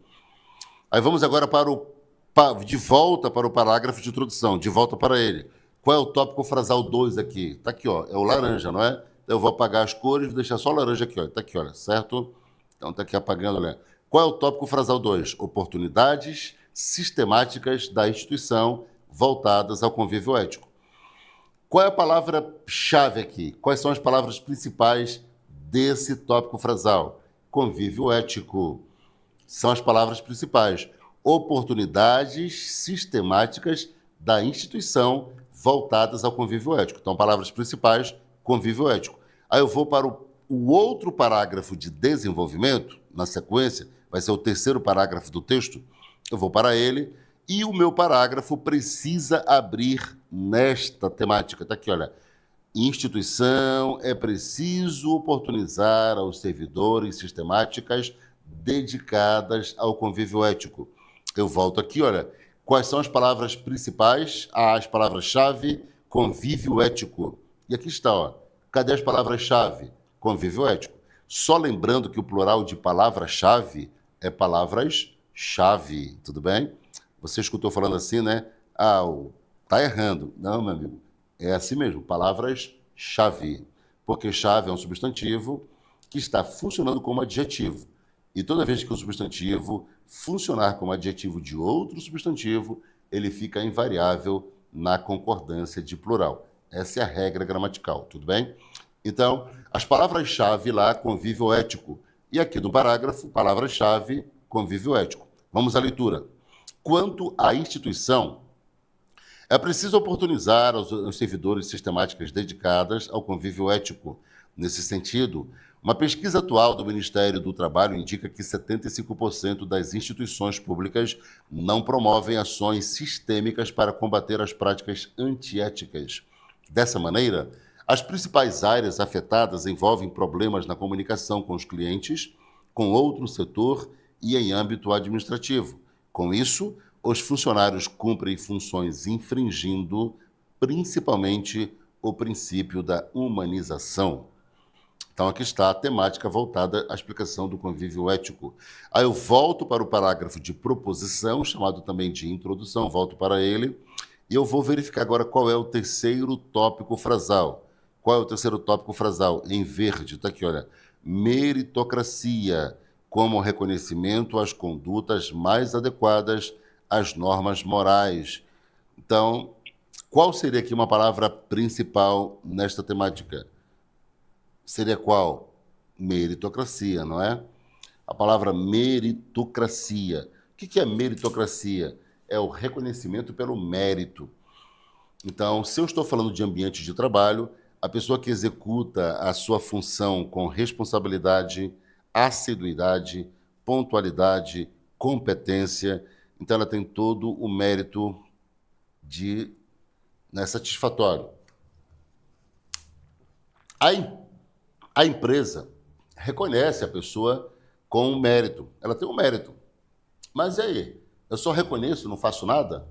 S1: Aí vamos agora de volta para o parágrafo de introdução, de volta para ele. Qual é o tópico frasal 2 aqui? Está aqui, ó, é o laranja, não é? Eu vou apagar as cores, vou deixar só o laranja aqui, ó. Está aqui, olha, certo? Então, está aqui apagando, olha. Qual é o tópico frasal 2? Oportunidades sistemáticas da instituição voltadas ao convívio ético. Qual é a palavra-chave aqui? Quais são as palavras principais desse tópico frasal? Convívio ético. São as palavras principais. Oportunidades sistemáticas da instituição voltadas ao convívio ético. Então, palavras principais, convívio ético. Aí eu vou para o outro parágrafo de desenvolvimento, na sequência, vai ser o terceiro parágrafo do texto, eu vou para ele, e o meu parágrafo precisa abrir nesta temática. Está aqui, olha. Instituição, é preciso oportunizar aos servidores sistemáticas dedicadas ao convívio ético. Eu volto aqui, olha. Quais são as palavras principais? As palavras-chave, convívio ético. E aqui está, ó. Cadê as palavras-chave? Convívio ético. Só lembrando que o plural de palavra-chave é palavras-chave, tudo bem? Você escutou falando assim, né? Tá errando. Não, meu amigo, é assim mesmo, palavras-chave. Porque chave é um substantivo que está funcionando como adjetivo. E toda vez que o substantivo funcionar como adjetivo de outro substantivo, ele fica invariável na concordância de plural. Essa é a regra gramatical, tudo bem? Então, as palavras-chave lá, convívio ético. E aqui no parágrafo, palavra-chave, convívio ético. Vamos à leitura. Quanto à instituição, é preciso oportunizar aos servidores sistemáticas dedicadas ao convívio ético. Nesse sentido, uma pesquisa atual do Ministério do Trabalho indica que 75% das instituições públicas não promovem ações sistêmicas para combater as práticas antiéticas. Dessa maneira, as principais áreas afetadas envolvem problemas na comunicação com os clientes, com outro setor e em âmbito administrativo. Com isso, os funcionários cumprem funções infringindo principalmente o princípio da humanização. Então, aqui está a temática voltada à explicação do convívio ético. Aí eu volto para o parágrafo de proposição, chamado também de introdução, volto para ele, e eu vou verificar agora qual é o terceiro tópico frasal. Qual é o terceiro tópico frasal? Em verde, está aqui, olha. meritocracia, como reconhecimento às condutas mais adequadas às normas morais. Então, qual seria aqui uma palavra principal nesta temática? Seria qual? Meritocracia, não é? A palavra meritocracia. O que é meritocracia? É o reconhecimento pelo mérito. Então, se eu estou falando de ambiente de trabalho, a pessoa que executa a sua função com responsabilidade, assiduidade, pontualidade, competência, então ela tem todo o mérito satisfatório. A empresa reconhece a pessoa com o mérito. Ela tem um mérito. Mas e aí? Eu só reconheço, não faço nada?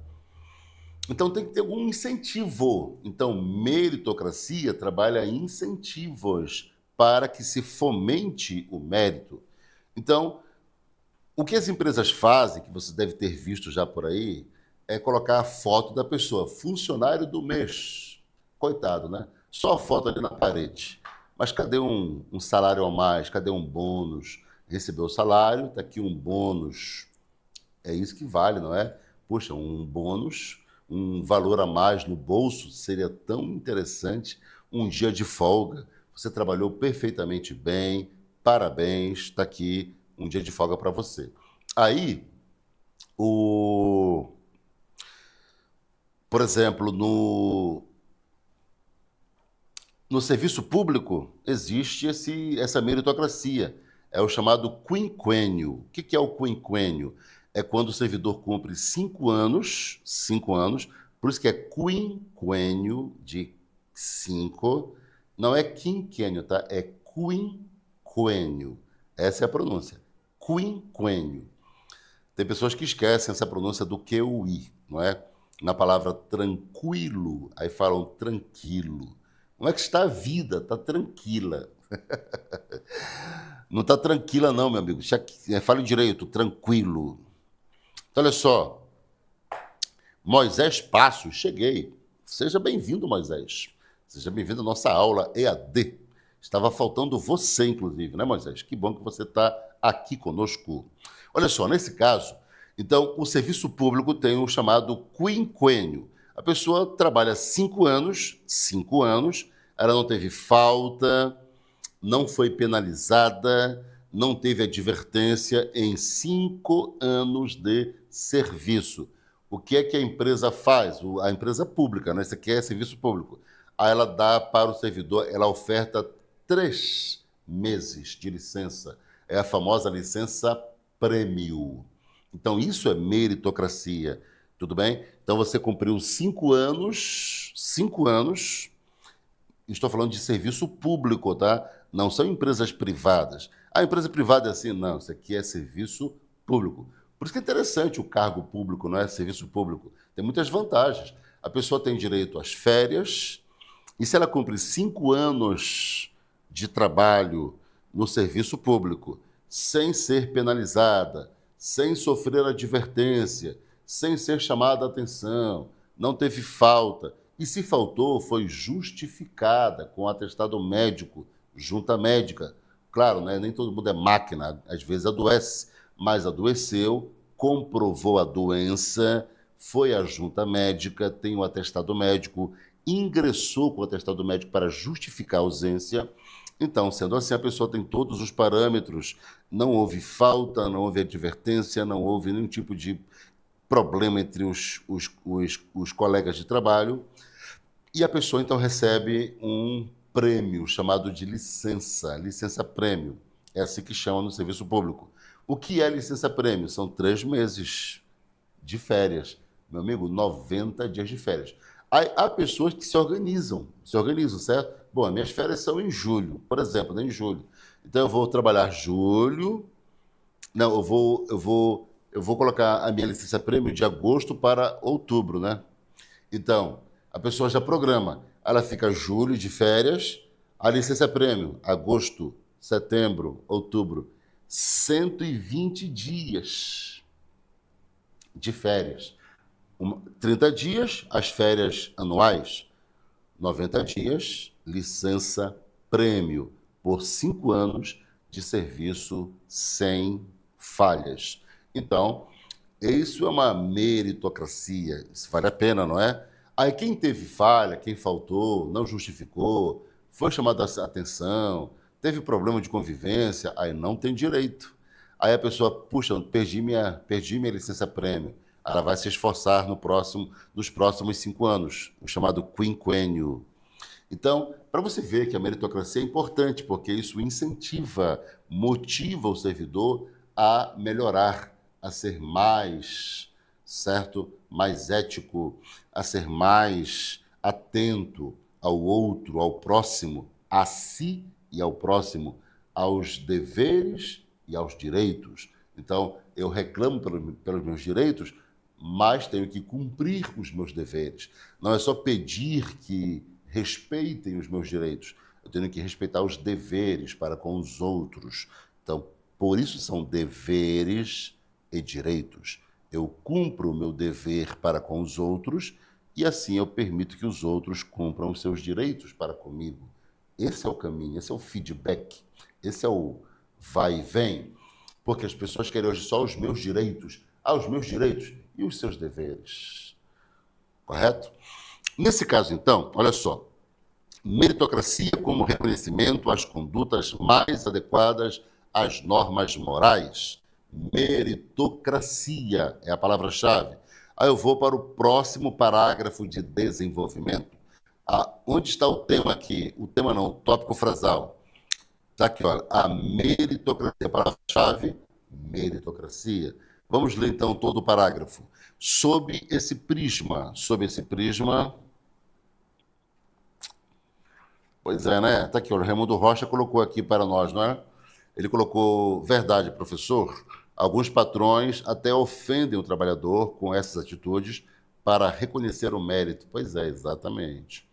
S1: Então tem que ter algum incentivo. Então, meritocracia trabalha incentivos para que se fomente o mérito. Então, o que as empresas fazem, que você deve ter visto já por aí, é colocar a foto da pessoa, funcionário do mês. Coitado, né? Só a foto ali na parede. Mas cadê um salário a mais? Cadê um bônus? Recebeu o salário, está aqui um bônus. É isso que vale, não é? Poxa, um bônus, um valor a mais no bolso seria tão interessante. Um dia de folga, você trabalhou perfeitamente bem, parabéns, está aqui um dia de folga para você. Aí, por exemplo, no serviço público existe essa meritocracia. É o chamado quinquênio. O que é o quinquênio? É quando o servidor cumpre 5 anos, por isso que é quinquênio de 5, não é quinquênio, tá? É quinquênio. Essa é a pronúncia. Quinquênio. Tem pessoas que esquecem essa pronúncia do QI, não é? Na palavra tranquilo, aí falam tranquilo. Como é que está a vida? Está tranquila. Não está tranquila não, meu amigo. Fale direito, tranquilo. Então, olha só. Moisés Passos, cheguei. Seja bem-vindo, Moisés. Seja bem-vindo à nossa aula EAD. Estava faltando você, inclusive, né, Moisés? Que bom que você está aqui conosco. Olha só, nesse caso, então, o serviço público tem o chamado quinquênio. A pessoa trabalha 5 anos, ela não teve falta, não foi penalizada, não teve advertência em 5 anos de serviço. O que é que a empresa faz? A empresa pública, né? Isso aqui é serviço público. Aí ela dá para o servidor, ela oferta 3 meses de licença. É a famosa licença prêmio. Então, isso é meritocracia, tudo bem? Então, você cumpriu 5 anos, estou falando de serviço público, tá? Não são empresas privadas. A empresa privada é assim, não, isso aqui é serviço público. Por isso que é interessante o cargo público, não é? Serviço público. Tem muitas vantagens. A pessoa tem direito às férias, e se ela cumpre 5 anos de trabalho no serviço público, sem ser penalizada, sem sofrer advertência, sem ser chamada a atenção, não teve falta, e se faltou, foi justificada com atestado médico, junta médica. Claro, né? Nem todo mundo é máquina, às vezes adoece, mas adoeceu, comprovou a doença, foi à junta médica, tem o atestado médico, ingressou com o atestado médico para justificar a ausência. Então, sendo assim, a pessoa tem todos os parâmetros, não houve falta, não houve advertência, não houve nenhum tipo de problema entre os colegas de trabalho, e a pessoa então recebe um prêmio chamado de licença prêmio, é assim que chama no serviço público. O que é licença prêmio? São 3 meses de férias, meu amigo, 90 dias de férias. Aí, há pessoas que se organizam, certo? Bom, minhas férias são em julho, por exemplo, né, em julho. Então eu vou trabalhar julho, não, eu vou colocar a minha licença prêmio de agosto para outubro, né? Então, a pessoa já programa. Ela fica julho de férias, a licença prêmio, agosto, setembro, outubro, 120 dias de férias. 30 dias, as férias anuais, 90 dias, licença prêmio, por 5 anos, de serviço sem falhas. Então, isso é uma meritocracia, isso vale a pena, não é? Aí quem teve falha, quem faltou, não justificou, foi chamado a atenção, teve problema de convivência, aí não tem direito. Aí a pessoa, puxa, perdi minha licença-prêmio. Ela vai se esforçar nos próximos 5 anos, o chamado quinquênio. Então, para você ver que a meritocracia é importante, porque isso incentiva, motiva o servidor a melhorar, a ser mais, certo, mais ético, a ser mais atento ao outro, ao próximo, a si e ao próximo, aos deveres e aos direitos. Então, eu reclamo pelos meus direitos, mas tenho que cumprir os meus deveres. Não é só pedir que respeitem os meus direitos, eu tenho que respeitar os deveres para com os outros. Então, por isso são deveres e direitos. Eu cumpro o meu dever para com os outros e assim eu permito que os outros cumpram os seus direitos para comigo. Esse é o caminho, esse é o feedback, esse é o vai e vem, porque as pessoas querem hoje só os meus direitos. Ah, os meus direitos e os seus deveres. Correto? Nesse caso, então, olha só, meritocracia como reconhecimento às condutas mais adequadas às normas morais. Meritocracia é a palavra-chave. Aí eu vou para o próximo parágrafo de desenvolvimento. Onde está o tema aqui? O tema não, o tópico frasal. Está aqui, olha, a meritocracia, a palavra-chave, meritocracia. Vamos ler então todo o parágrafo. Sob esse prisma, pois é, né? Está aqui, o Raimundo Rocha colocou aqui para nós, não é? Ele colocou, verdade, professor, alguns patrões até ofendem o trabalhador com essas atitudes para reconhecer o mérito. Pois é, exatamente.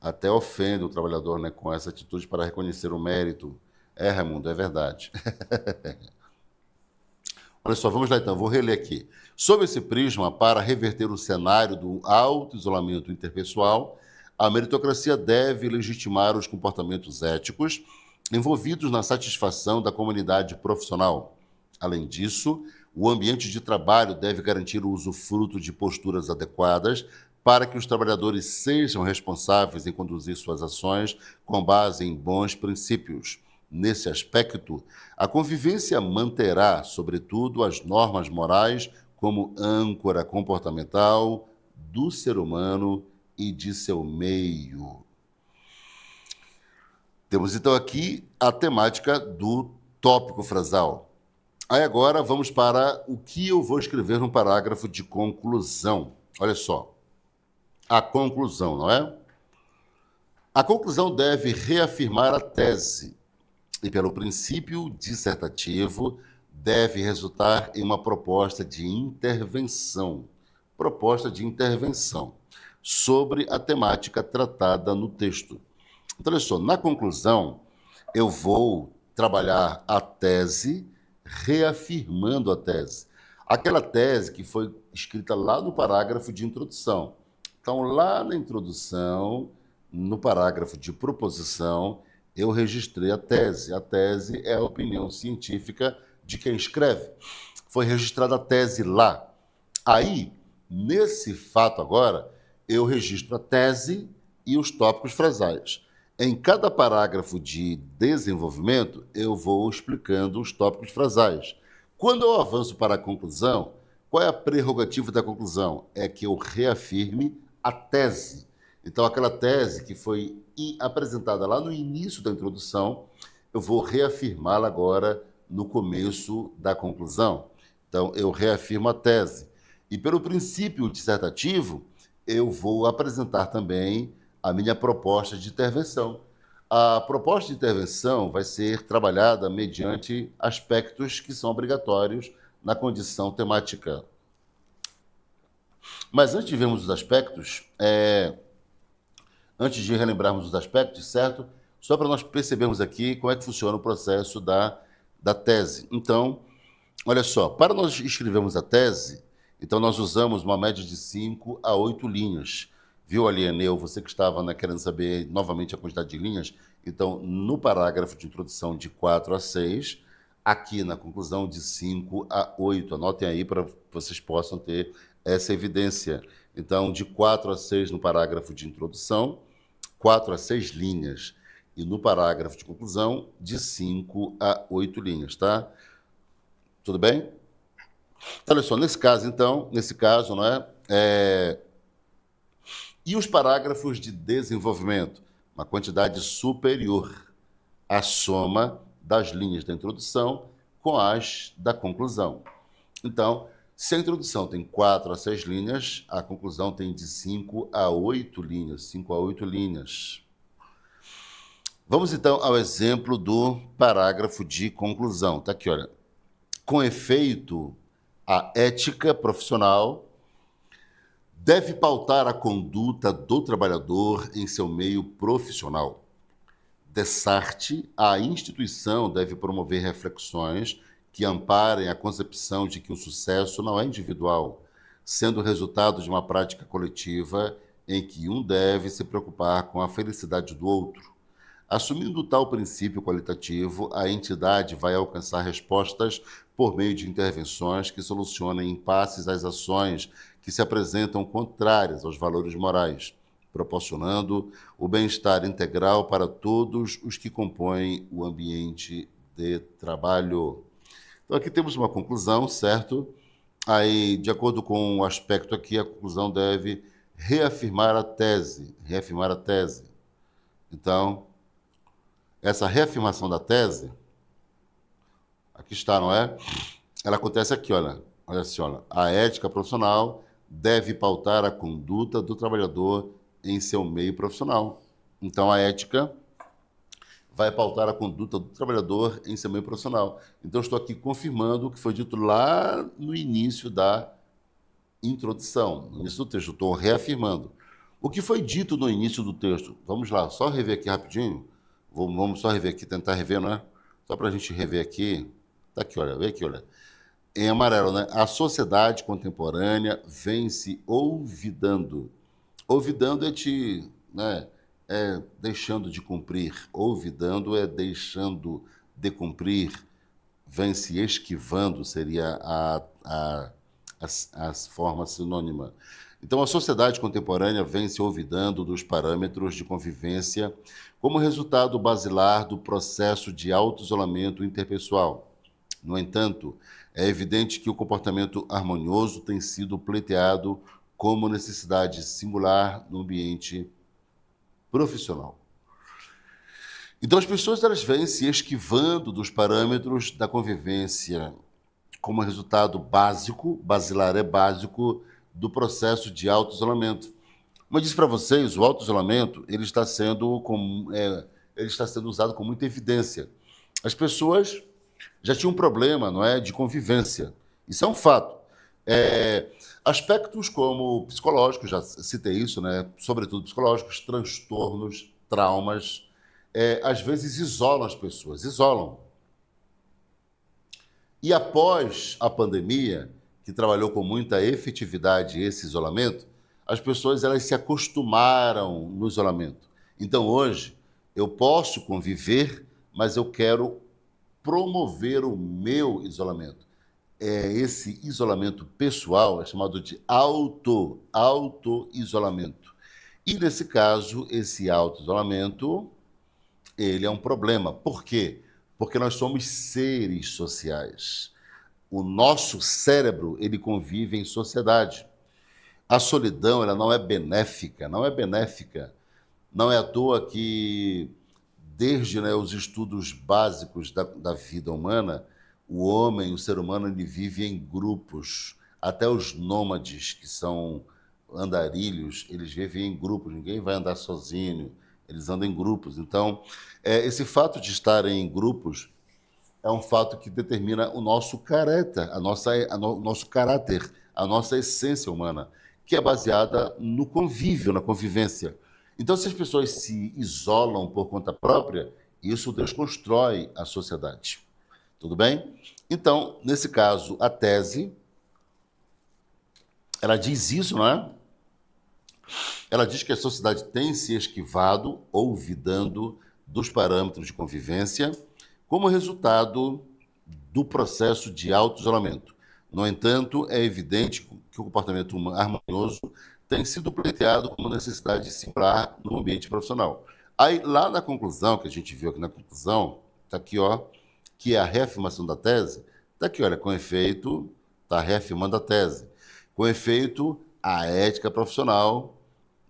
S1: Até ofende o trabalhador, né, com essa atitude para reconhecer o mérito. É, Raimundo, é verdade. Olha só, vamos lá então, vou reler aqui. Sob esse prisma, para reverter o cenário do alto isolamento interpessoal, a meritocracia deve legitimar os comportamentos éticos envolvidos na satisfação da comunidade profissional. Além disso, o ambiente de trabalho deve garantir o usufruto de posturas adequadas para que os trabalhadores sejam responsáveis em conduzir suas ações com base em bons princípios. Nesse aspecto, a convivência manterá, sobretudo, as normas morais como âncora comportamental do ser humano e de seu meio. Temos então aqui a temática do tópico frasal. Aí agora vamos para o que eu vou escrever no parágrafo de conclusão. Olha só, a conclusão, não é? A conclusão deve reafirmar a tese e, pelo princípio dissertativo, deve resultar em uma proposta de intervenção sobre a temática tratada no texto. Então, olha só, na conclusão, eu vou trabalhar a tese, reafirmando a tese. Aquela tese que foi escrita lá no parágrafo de introdução. Então, lá na introdução, no parágrafo de proposição, eu registrei a tese. A tese é a opinião científica de quem escreve. Foi registrada a tese lá. Aí, nesse fato agora, eu registro a tese e os tópicos frasais. Em cada parágrafo de desenvolvimento, eu vou explicando os tópicos frasais. Quando eu avanço para a conclusão, qual é a prerrogativa da conclusão? É que eu reafirme a tese. Então, aquela tese que foi apresentada lá no início da introdução, eu vou reafirmá-la agora no começo da conclusão. Então, eu reafirmo a tese. E pelo princípio dissertativo, eu vou apresentar também a minha proposta de intervenção. A proposta de intervenção vai ser trabalhada mediante aspectos que são obrigatórios na condição temática. Mas antes de vermos os aspectos, antes de relembrarmos os aspectos, certo? Só para nós percebermos aqui como é que funciona o processo da tese. Então, olha só, para nós escrevermos a tese, então nós usamos uma média de 5 a 8 linhas. Viu, Alieneu? Você que estava, né, querendo saber novamente a quantidade de linhas. Então, no parágrafo de introdução de 4 a 6, aqui na conclusão de 5 a 8. Anotem aí para que vocês possam ter essa evidência. Então, de 4 a 6 no parágrafo de introdução, 4 a 6 linhas. E no parágrafo de conclusão, de 5 a 8 linhas, tá? Tudo bem? Então, olha só, nesse caso, então, não é? E os parágrafos de desenvolvimento? Uma quantidade superior à soma das linhas da introdução com as da conclusão. Então, se a introdução tem 4 a 6 linhas, a conclusão tem de 5 a 8 linhas. 5 a 8 linhas. Vamos, então, ao exemplo do parágrafo de conclusão. Está aqui, olha. Com efeito, a ética profissional deve pautar a conduta do trabalhador em seu meio profissional. Dessarte, a instituição deve promover reflexões que amparem a concepção de que o sucesso não é individual, sendo resultado de uma prática coletiva em que um deve se preocupar com a felicidade do outro. Assumindo tal princípio qualitativo, a entidade vai alcançar respostas por meio de intervenções que solucionem impasses às ações que se apresentam contrárias aos valores morais, proporcionando o bem-estar integral para todos os que compõem o ambiente de trabalho. Então, aqui temos uma conclusão, certo? Aí, de acordo com o aspecto aqui, a conclusão deve reafirmar a tese. Reafirmar a tese. Então, essa reafirmação da tese, aqui está, não é? Ela acontece aqui, olha. Olha assim, olha. A ética profissional deve pautar a conduta do trabalhador em seu meio profissional. Então, a ética vai pautar a conduta do trabalhador em seu meio profissional. Então, estou aqui confirmando o que foi dito lá no início da introdução, no início do texto. Estou reafirmando. O que foi dito no início do texto? Vamos lá, só rever aqui rapidinho. Vamos só rever aqui, tentar rever, não é? Só para a gente rever aqui. Está aqui, olha, vê aqui, olha. Em amarelo, né? A sociedade contemporânea vem se olvidando. Olvidando é deixando de cumprir. Olvidando é deixando de cumprir. Vem se esquivando, seria a forma sinônima. Então, a sociedade contemporânea vem se olvidando dos parâmetros de convivência como resultado basilar do processo de auto-isolamento interpessoal. No entanto, é evidente que o comportamento harmonioso tem sido pleiteado como necessidade singular no ambiente profissional. Então, as pessoas elas vêm se esquivando dos parâmetros da convivência como resultado básico, basilar é básico, do processo de auto-isolamento. Como eu disse para vocês, o auto-isolamento ele está sendo usado com muita evidência. As pessoas já tinham um problema, não é, de convivência. Isso é um fato. Aspectos como psicológicos, já citei isso, né, sobretudo psicológicos, transtornos, traumas, às vezes isolam as pessoas, isolam. E após a pandemia, que trabalhou com muita efetividade esse isolamento, as pessoas elas se acostumaram no isolamento. Então, hoje, eu posso conviver, mas eu quero promover o meu isolamento. Esse isolamento pessoal é chamado de auto-isolamento. E, nesse caso, esse auto-isolamento, ele é um problema. Por quê? Porque nós somos seres sociais. O nosso cérebro, ele convive em sociedade. A solidão, ela não é benéfica, não é benéfica. Não é à toa que, desde os estudos básicos da vida humana, o homem, o ser humano, ele vive em grupos. Até os nômades, que são andarilhos, eles vivem em grupos, ninguém vai andar sozinho, eles andam em grupos. Então, esse fato de estarem em grupos é um fato que determina o nosso caráter, o nosso caráter, a nossa essência humana, que é baseada no convívio, na convivência. Então, se as pessoas se isolam por conta própria, isso desconstrói a sociedade. Tudo bem? Então, nesse caso, a tese, ela diz isso, não é? Ela diz que a sociedade tem se esquivado, olvidando dos parâmetros de convivência, como resultado do processo de auto-isolamento. No entanto, é evidente que o comportamento humano harmonioso tem sido pleiteado como necessidade de singular no ambiente profissional. Aí, lá na conclusão, que a gente viu aqui na conclusão, está aqui, ó, que é a reafirmação da tese, está aqui, olha, com efeito, está reafirmando a tese. Com efeito, a ética profissional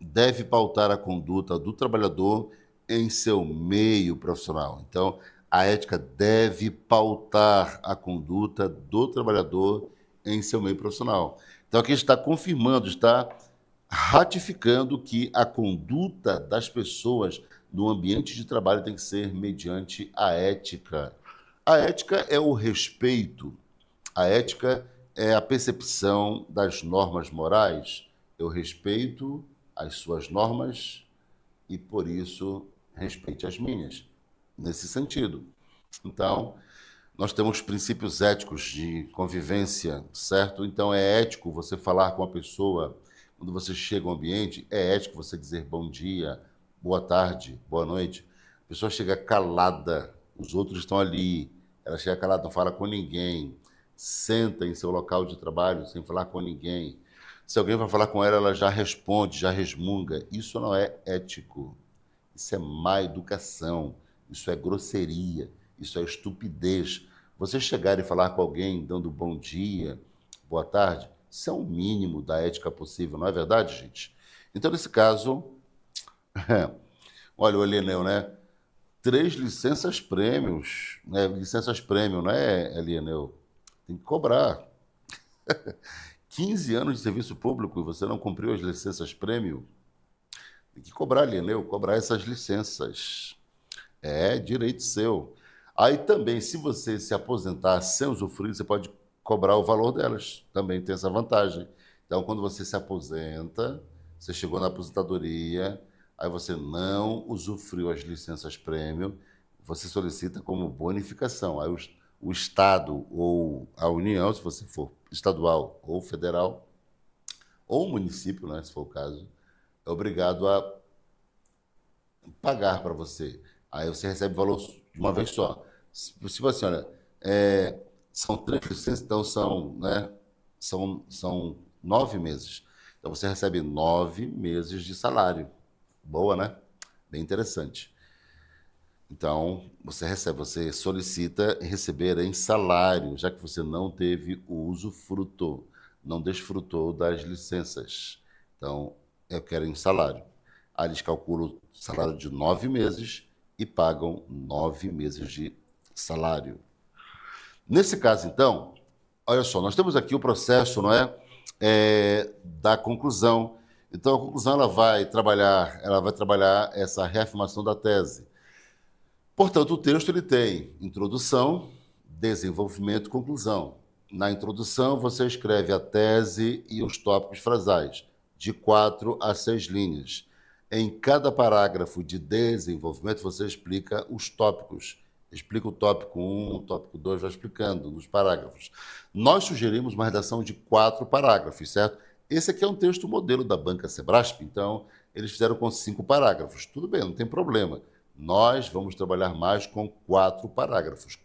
S1: deve pautar a conduta do trabalhador em seu meio profissional. Então, a ética deve pautar a conduta do trabalhador em seu meio profissional. Então, aqui está confirmando, está ratificando que a conduta das pessoas no ambiente de trabalho tem que ser mediante a ética. A ética é o respeito, a ética é a percepção das normas morais. Eu respeito as suas normas e, por isso, respeite as minhas, nesse sentido. Então, nós temos princípios éticos de convivência, certo? Então, é ético você falar com a pessoa quando você chega ao ambiente, é ético você dizer bom dia, boa tarde, boa noite. A pessoa chega calada, os outros estão ali, ela chega calada, não fala com ninguém, senta em seu local de trabalho sem falar com ninguém. Se alguém vai falar com ela, ela já responde, já resmunga. Isso não é ético. Isso é má educação. Isso é grosseria. Isso é estupidez. Você chegar e falar com alguém dando bom dia, boa tarde, isso é o mínimo da ética possível, não é verdade, gente? Então, nesse caso, olha o Elieneu, né? 3 licenças prêmios, né? Licenças prêmio, não é, Elieneu? Tem que cobrar. 15 anos de serviço público e você não cumpriu as licenças prêmio? Tem que cobrar, Elieneu, cobrar essas licenças. É direito seu. Aí também, se você se aposentar sem usufruir, você pode cobrar o valor delas. Também tem essa vantagem. Então, quando você se aposenta, você chegou na aposentadoria, aí você não usufruiu as licenças prêmio, você solicita como bonificação. Aí o Estado ou a União, se você for estadual ou federal, ou município, né, se for o caso, é obrigado a pagar para você. Aí você recebe o valor de uma vez só. Se você, olha, são 3 licenças, então são 9 meses. Então você recebe 9 meses de salário. Boa, né? Bem interessante. Então, você solicita receber em salário, já que você não teve o usufruto, não desfrutou das licenças. Então, eu quero em salário. Aí eles calculam o salário de 9 meses e pagam 9 meses de salário. Nesse caso, então, olha só, nós temos aqui o processo, não é, da conclusão. Então, a conclusão ela vai trabalhar essa reafirmação da tese. Portanto, o texto ele tem introdução, desenvolvimento e conclusão. Na introdução, você escreve a tese e os tópicos frasais, de 4 a 6 linhas. Em cada parágrafo de desenvolvimento, você explica os tópicos. Explica o tópico 1, o tópico 2, vai explicando nos parágrafos. Nós sugerimos uma redação de 4 parágrafos, certo? Esse aqui é um texto modelo da Banca Sebrasp, então eles fizeram com 5 parágrafos. Tudo bem, não tem problema. Nós vamos trabalhar mais com 4 parágrafos,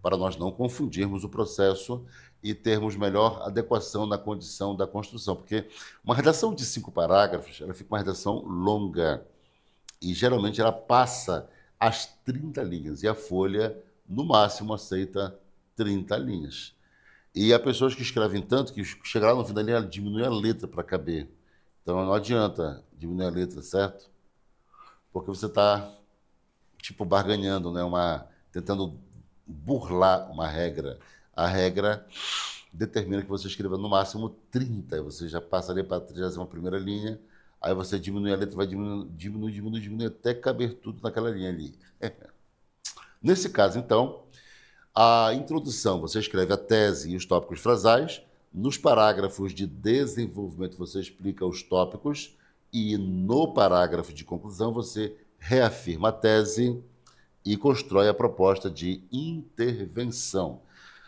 S1: para nós não confundirmos o processo e termos melhor adequação na condição da construção, porque uma redação de 5 parágrafos, ela fica uma redação longa e geralmente ela passa as 30 linhas e a folha, no máximo, aceita 30 linhas. E há pessoas que escrevem tanto que chegar lá no fim da linha, ela diminui a letra para caber. Então não adianta diminuir a letra, certo? Porque você está, tipo, barganhando, né? Tentando burlar uma regra. A regra determina que você escreva no máximo 30, você já passaria para a 31ª linha, aí você diminui a letra, vai diminui, até caber tudo naquela linha ali. Nesse caso, então, a introdução, você escreve a tese e os tópicos frasais, nos parágrafos de desenvolvimento você explica os tópicos, e no parágrafo de conclusão você reafirma a tese e constrói a proposta de intervenção.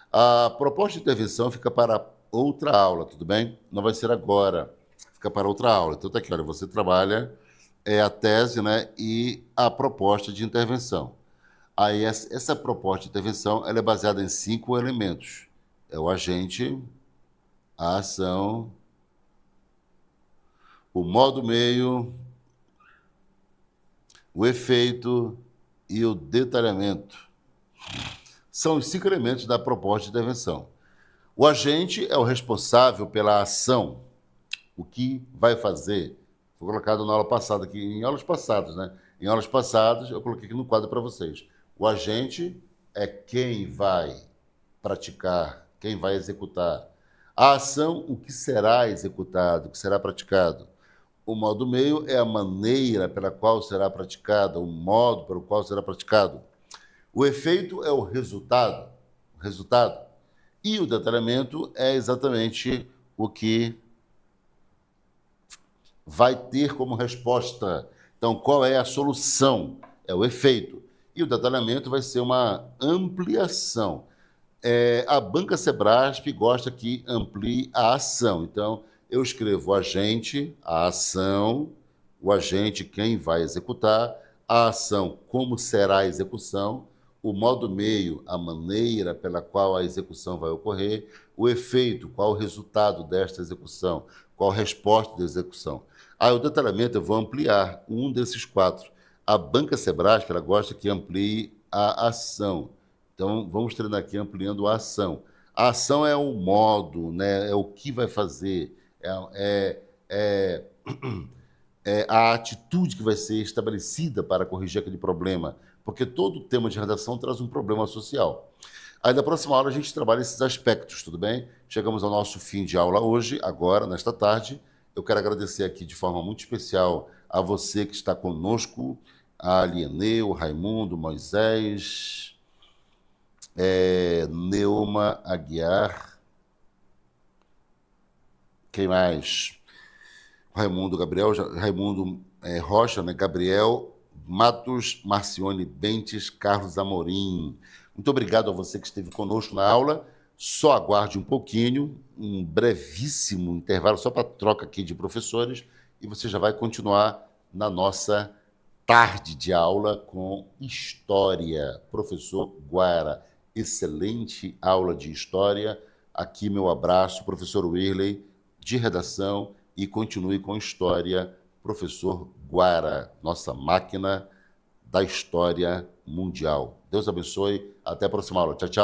S1: A proposta de intervenção fica para outra aula, tudo bem? Não vai ser agora. fica para outra aula. Então, tá aqui, olha, você trabalha a tese, né, e a proposta de intervenção. Aí, essa proposta de intervenção ela é baseada em 5 elementos. É o agente, a ação, o modo meio, o efeito e o detalhamento. São os 5 elementos da proposta de intervenção. O agente é o responsável pela ação, o que vai fazer. Foi colocado na aula passada aqui, em aulas passadas, né? Em aulas passadas, eu coloquei aqui no quadro para vocês. O agente é quem vai praticar, quem vai executar. A ação, o que será executado, o que será praticado. O modo meio é a maneira pela qual será praticada, o modo pelo qual será praticado. O efeito é o resultado. E o detalhamento é exatamente o que vai ter como resposta. Então, qual é a solução? É o efeito. E o detalhamento vai ser uma ampliação. A banca Sebrasp gosta que amplie a ação. Então, eu escrevo o agente, a ação, o agente, quem vai executar, a ação, como será a execução, o modo meio, a maneira pela qual a execução vai ocorrer, o efeito, qual o resultado desta execução, qual a resposta da execução. Aí, o detalhamento eu vou ampliar um desses 4. A banca Sebrasp ela gosta que amplie a ação. Então, vamos treinar aqui ampliando a ação. A ação é o modo, né? É o que vai fazer, é a atitude que vai ser estabelecida para corrigir aquele problema, porque todo tema de redação traz um problema social. Aí, na próxima aula, a gente trabalha esses aspectos, tudo bem? Chegamos ao nosso fim de aula hoje, agora, nesta tarde. Eu quero agradecer aqui de forma muito especial a você que está conosco, a Alieneu, Raimundo, Moisés, Neuma Aguiar, quem mais? Raimundo Gabriel, Raimundo Rocha, né? Gabriel Matos, Marcione Bentes, Carlos Amorim. Muito obrigado a você que esteve conosco na aula. Só aguarde um pouquinho, um brevíssimo intervalo, só para troca aqui de professores, e você já vai continuar na nossa tarde de aula com História. Professor Guara, excelente aula de História. Aqui meu abraço, professor Wirley, de redação, e continue com História, professor Guara, nossa máquina da história mundial. Deus abençoe, até a próxima aula. Tchau, tchau.